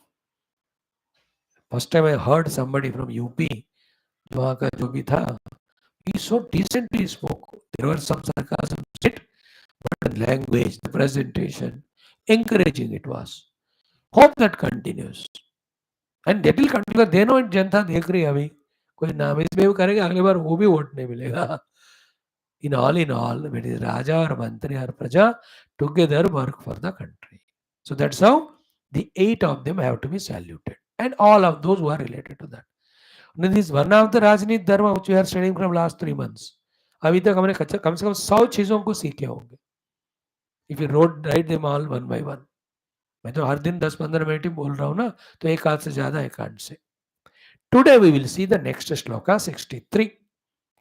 First time I heard somebody from UP, वहाँ का जो भी था, he so decently spoke. There were some sarcasm, but the language, the presentation, encouraging it was. Hope that continues. And that will continue. They know जनता देख रही है अभी. कोई नाम इसमें करेगा, अगली बार वो भी वोट नहीं मिलेगा. In all, whether it is Raja or Mantri or Praja, together work for the country. So that's how the 8 of them have to be saluted. And all of those who are related to that. And this is one of the Rajanit Dharma which we are studying from last 3 months. अभी तक हमने कम से कम 100 चीजों को सीखे होंगे. If you write them all one by one. मैं तो हर दिन 10-15 मिनट ही बोल रहा हूँ ना, तो एक हाथ से ज्यादा एक हाथ से. Today we will see the next shloka 63.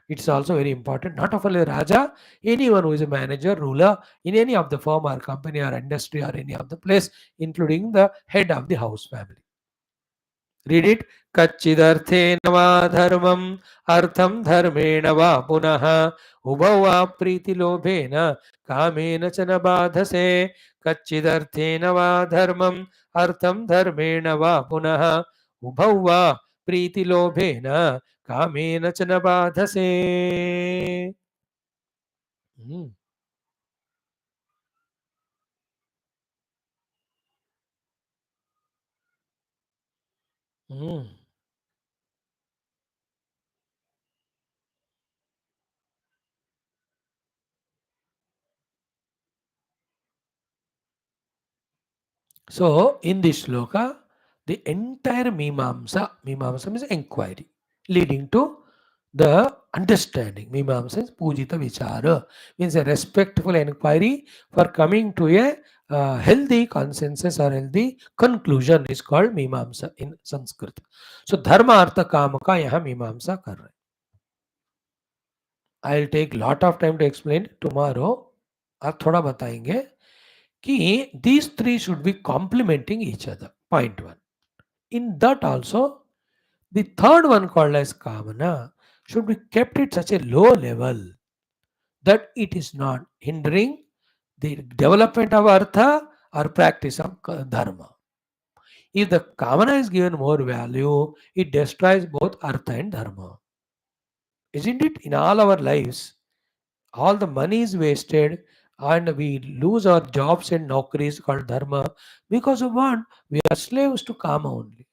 It's also very important, not only Raja, anyone who is a manager, ruler in any of the firm or company or industry or any of the place, including the head of the house family. Read it. Kachchidarthena va dharmam artham dharmena va punaha ubhau va priti lobhena kamena chana badhase. Kachchidarthena va dharmam artham dharmena va punaha ubhau va priti lobhena kamena chana badhase. So, in this shloka, the entire Mimamsa means inquiry, leading to the understanding. Mimamsa is Pujita Vichara, means a respectful inquiry for coming to a healthy consensus or healthy conclusion is called Mimamsa in Sanskrit. So, Dharma Artha Kama ka yahan Mimamsa kar rahe. I'll take lot of time to explain tomorrow. आप थोड़ा बताएंगे कि these three should be complementing each other. Point one. In that also, the third one called as kamana should be kept at such a low level that it is not hindering the development of artha or practice of dharma. If the kamana is given more value, it destroys both artha and dharma. Isn't it? In all our lives, all the money is wasted and we lose our jobs and naukris called dharma because of one, we are slaves to kama only.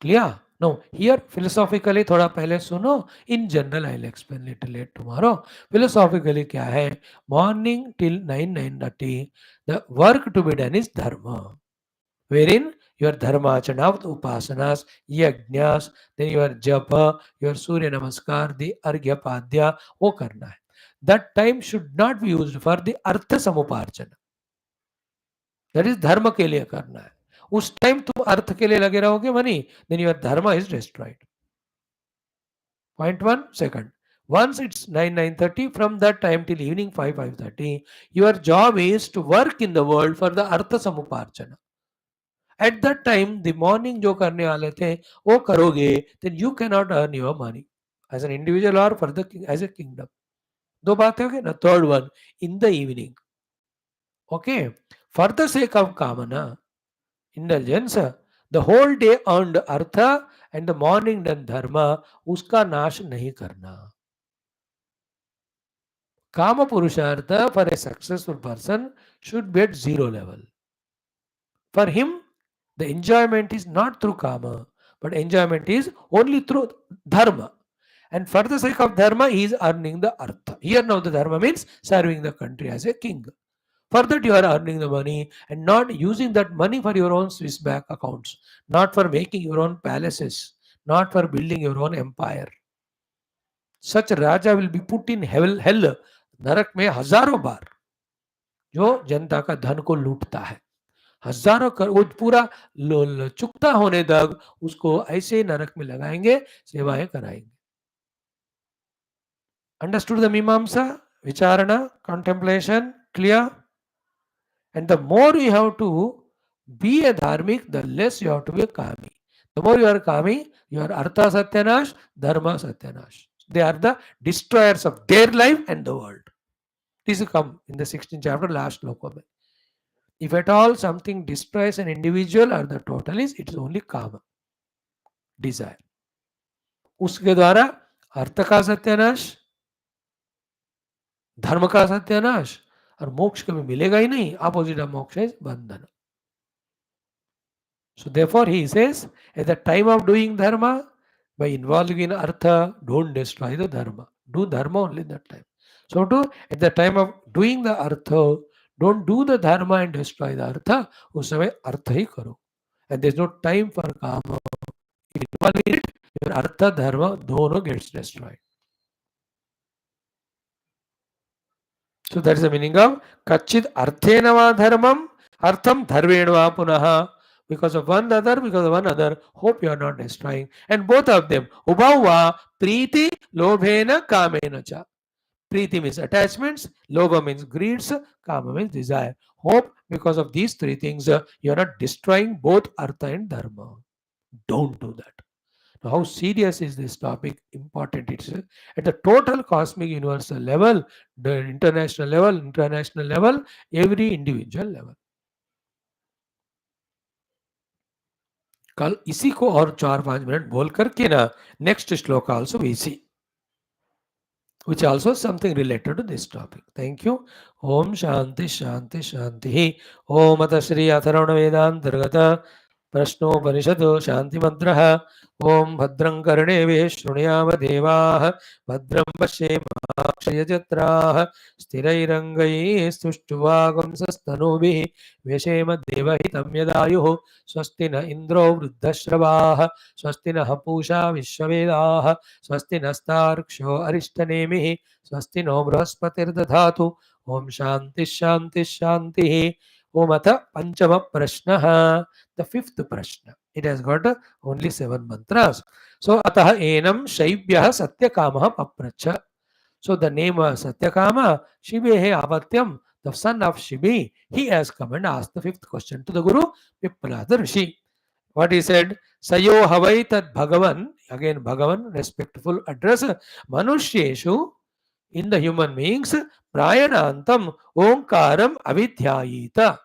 Clear? Now, here philosophically थोड़ा पहले सुनो. In general, I'll explain little late tomorrow. Philosophically क्या है? Morning till 9:30, the work to be done is dharma, wherein your dharma achana, upasanas, yajnas, then your japa, your surya namaskar, the arghya padya, वो करना है. That time should not be used for the artha samuparchana. That is dharma के लिए करना है. उस time तुम अर्थ के लिए लगे रहोगे money, then your dharma is destroyed. Point 1. Second, once it's 9:30, from that time till evening 5:30, your job is to work in the world for the artha samuparchana. At that time, the morning जो करने वाले थे वो करोगे, then you cannot earn your money as an individual or for the as a kingdom. दो बातें हो गई ना. Third one, in the evening, okay, for the sake of kamana, indulgence, the whole day earned artha and the morning done dharma, उसका नाश नहीं करना. Kama purushartha for a successful person should be at zero level. For him, the enjoyment is not through kama, but enjoyment is only through dharma. And for the sake of dharma, he is earning the artha. Here now the dharma means serving the country as a king. For that you are earning the money and not using that money for your own Swiss bank accounts, not for making your own palaces, not for building your own empire. Such raja will be put in hell, नरक में हजारों बार, जो जनता का धन को लूटता है. हजारों वो पूरा चुकता होने तक उसको ऐसे ही नरक में लगाएंगे, सेवाएं कराएंगे. Understood the Mimamsa, Vicharana, contemplation, clear? And the more you have to be a dharmic, the less you have to be a kami. The more you are kami, you are artha satyanash, dharma satyanash. They are the destroyers of their life and the world. This will come in the 16th chapter, last sloka. If at all something destroys an individual or the totalist, it is only kama, desire. उसके द्वारा अर्थ का सत्यानाश, धर्म का सत्यानाश, और मोक्ष कभी मिलेगा ही नहीं. Opposite of moksha is bandhana. So therefore he says, at the time of doing dharma, by involving in artha, don't destroy the dharma. Do dharma only that time. So too, at the time of doing the artha, don't do the dharma and destroy the artha. उस समय artha ही करो. And there is no time for kama. If you involve in it, your artha dharma दोनों gets destroyed. So that is the meaning of kachid arthena va dharmam, artham dharmena va punaha. Because of one other, hope you are not destroying. And both of them, ubhava priti lobhena kamena cha. Priti means attachments, lobha means greeds, kama means desire. Hope, because of these three things, you are not destroying both artha and dharma. Don't do that. Now, how serious is this topic? Important. It's at the total cosmic universal level, the international level, every individual level. कल इसी को और 4-5 minute बोल करके ना next shloka also we see, which also something related to this topic. Thank you. Om Shanti Shanti Shanti. Om Ata Shri Atharvana Vedantargata प्रश्नोपनिषदो शान्तिमन्त्रः. ओम भद्रं कर्णेभिः शृणुयाम देवाः, भद्रं पश्येमाक्षयजत्राः, स्थिरैरङ्गैः स्तुष्ट्वागुंसस्तनूभिः, व्यशेम देवहितं यदायुः. स्वस्ति न इन्द्रो वृद्धश्रवाः, स्वस्ति नः पूषा विश्ववेदाः, स्वस्ति नस्तार्क्ष्यो अरिष्टनेमिः, स्वस्ति नो बृहस्पतिर्दधातु. ओम शांति शांति शांति. ओम अथ पंचम प्रश्नः, the fifth prashna. It has got only 7 mantras. So atah enam shaibhyah satyakamah papracha. So the name of Satyakama, Shibehe Avatyam, the son of Shibi, he has come and asked the 5th question to the Guru, Pippalada Rishi. What he said? Sayo havai tad Bhagavan, again Bhagavan, respectful address, Manushyeshu, in the human beings, Prayanantam Omkaram Avidhyayita.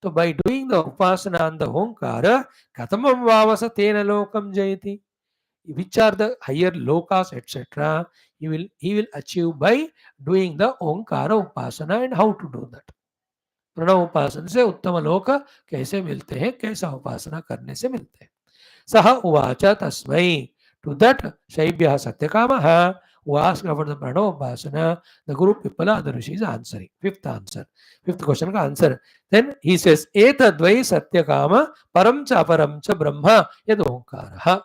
So by doing the upasana and the Omkara, Katamam Vavasa Tena Lokam Jayati, which are the higher lokas, etc., he will achieve by doing the Omkara upasana. And how to do that? Pranav उपासना से उत्तम लोक कैसे मिलते हैं, कैसा उपासना करने से मिलते हैं. सह उवाच तस्मै, to that शैब्यः सत्यकामः, who asked about the Pranava Upasana, the Guru Pippala, the Rishi is answering. Fifth question ka answer. Then he says, Etadvai Satyakama Param cha Aparam cha Brahma Yad Omkaraha.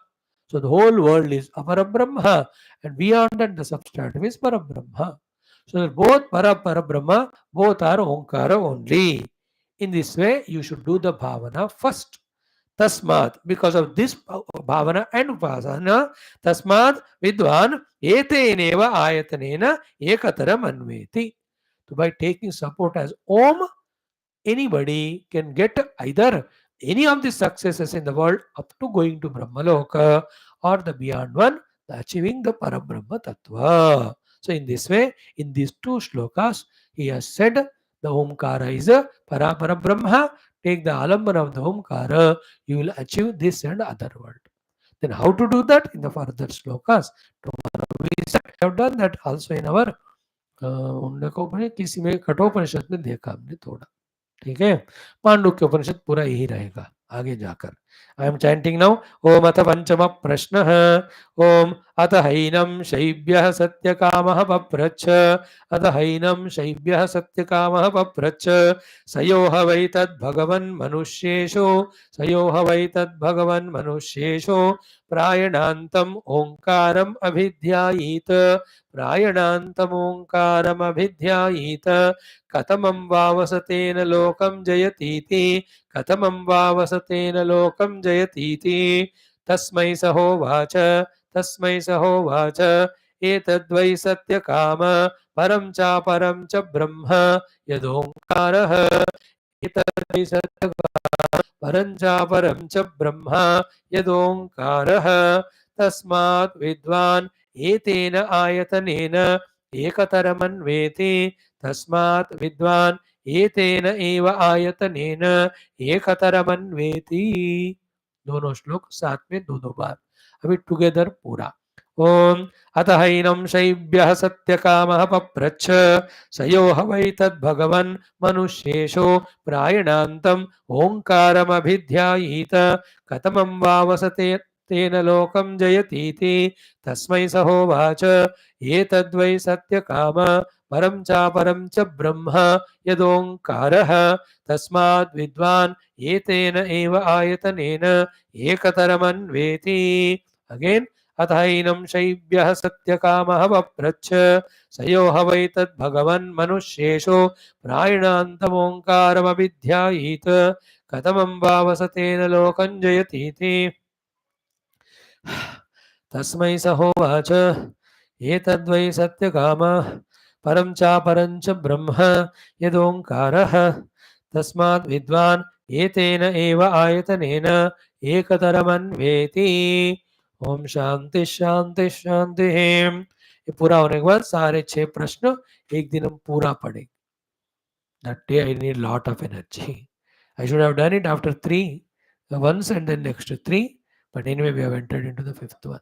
So the whole world is Aparam Brahma, and beyond that the substratum is Param Brahma. So both Para Brahma, both are Omkara only. In this way, you should do the bhavana first. Tasmat, because of this bhavana and upasana, tasmat vidwan eteneva ayatanena ekataram anveti. So by taking support as Om, anybody can get either any of the successes in the world up to going to Brahmaloka, or the beyond one, the achieving the Parabrahma Tattva. So in this way, in these 2 shlokas, he has said the Omkara is a Parabrahma. Take the alambana of the Omkara, you will achieve this and other world. Then how to do that? In the further shlokas. Tomorrow we have done that also in our किसी में कठोपनिषद में देखा हमने थोड़ा. ठीक है, पांडुक्य उपनिषद पूरा यही रहेगा आगे जाकर. I am chanting now. Om Atha Panchama Prashnah. Om Atha Hainam Shaibhyah Satyakamah Papracha. Atha Hainam Shaibhyah Satyakamah Papracha. Sayoha Vaitad Bhagavan Manushesho. Sayoha Vaitad Bhagavan Manushesho. Prayanantam Omkaram Abhidhyayita. Prayanantam Omkaram Abhidhyayita. Katamam Vavasaten Lokam Jayatiti. कथमं वा वसतेन लोकं जयतीति तस्मै सहोवाच एतद्वै सत्यकाम परं च ब्रह्म यदोङ्कारः एतद्वै सत्यकाम परं च ब्रह्म यदोङ्कारः तस्मात् विद्वान् एतेन आयतनेन एकतरमन्वेति तस्मात् विद्वान् एतेन एव आयतनेन एकतरमन्वेति। दोनों श्लोक साथ में दो बार, अभी टुगेदर पूरा। ओम अतहैनं शैभ्यः सत्यकामः पप्रच्छ सयो ह वै तद्भगवन् मनुष्येषु प्रायणान्तम् ओङ्कारमभिध्यायीत कथमं वा वसते तेन लोकं जयतीति तस्मै सहोवाच एतद्वै सत्यकाम परं च ब्रह्म यदोङ्कारः तस्माद् विद्वान् एतेन एव आयतनेन एकतरमन्वेति। अगेन अथैनं शैभ्यः सत्यकामः पप्रच्छ सयो ह वै तद्भगवन् मनुष्येषु प्रायणान्तमोङ्कारमभिध्यायीत कथमं वा वसतेन लोकं जयतीति तस्मै सहोवाच एतद्वै सत्यकाम परं च ब्रह्म यदोङ्कारः तस्मात् विद्वान् एतेन एव आयतनेन एकतरमन्वेति। ओम शांति शांति शांति। ये पूरा होने के बाद सारे 6 प्रश्न एक दिन हम पूरा पढ़ेंगे। That day I need lot of energy. I should have done it after 3 once and then next 3, but anyway we have entered into the 5th one.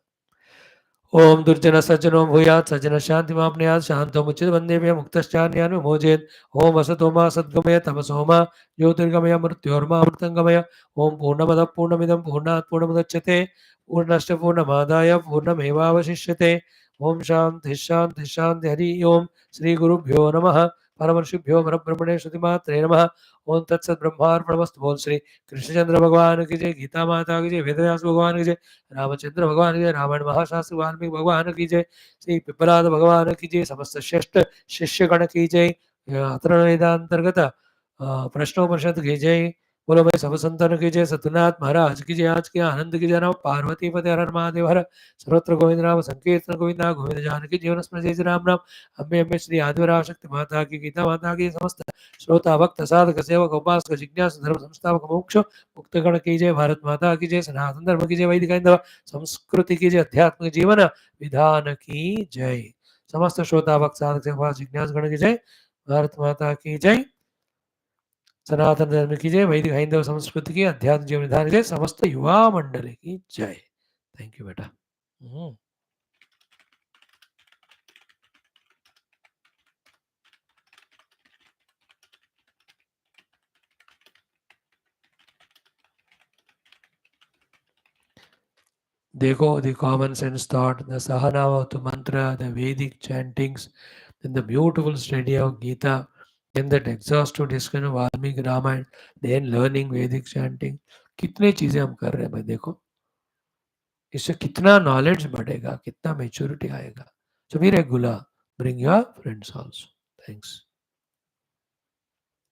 ओम दुर्जन सज्जनो भूयात् सज्जन शांति मापनुयात् शांतो मुच्यते वंदेभ्य मुक्तश्चान्यान् विमोचयेत्। ओम असतो मा सद्गमय तमसो मा ज्योतिर्गमय मृत्योर्मामृतंगमय। ओम पूर्णमदः पूर्णमिदं पूर्णात् पूर्णमुदच्यते पूर्णस्य पूर्णमादाय पूर्णमेवावशिष्यते। ओम शांति शांति शांति। हरि ओम श्री गुरुभ्यो नमः परमर्षिभ्यो परब्रह्मणे श्रुतिमात्रे नमः। ओम तत्सत् ब्रह्मार्पणमस्तु। बोल श्री कृष्णचंद्र भगवान की जय, गीता माता की जय, वेदव्यास भगवान की जय, रामचंद्र भगवान की जय, रामायण महाशास्त्र वाल्मीकि भगवान की जय, श्री पिपलाद भगवान की जय, समस्त श्रेष्ठ शिष्यगण की जय, अथर्ववेदांतर्गत प्रश्नोपनिषद की जय। बोलो भाई सब संतन की जय, सत्यनाथ महाराज की जय, आज के आनंद की जय। नमः पार्वती पते हर हर महादेव हर। सर्वत्र गोविंद नाम संकीर्तन गोविंदा गोविंद जानकी जीवन स्मृति जय राम राम। अम्बे अम्बे श्री आदिवरा शक्ति माता की, गीता माता की, समस्त श्रोता भक्त साधक सेवक उपासक जिज्ञास धर्म संस्थापक मोक्ष मुक्तगण की जय, भारत माता की जय, सनातन धर्म की जय, वैदिक हिंदू संस्कृति की जय, अध्यात्म जीवन विधान की जय। समस्त श्रोता भक्त साधक सेवक जिज्ञास गण की जय, भारत माता की जय, सनातन धर्म की जय, वैदिक हिंदू संस्कृति की अध्यात्म जीवन विधान की जय, समस्त युवा मंडल की जय। थैंक यू बेटा। देखो, the common sense thought, the Sahanavatu mantra, the Vedic chantings, then the beautiful study of Geetha, then that exhaustive discussion of Valmiki Ramayana, then learning Vedic chanting. कितने चीजें हम कर रहे हैं भाई, देखो इससे कितना नॉलेज बढ़ेगा, कितना मेच्योरिटी आएगा। So be regular, bring your friends also. Thanks.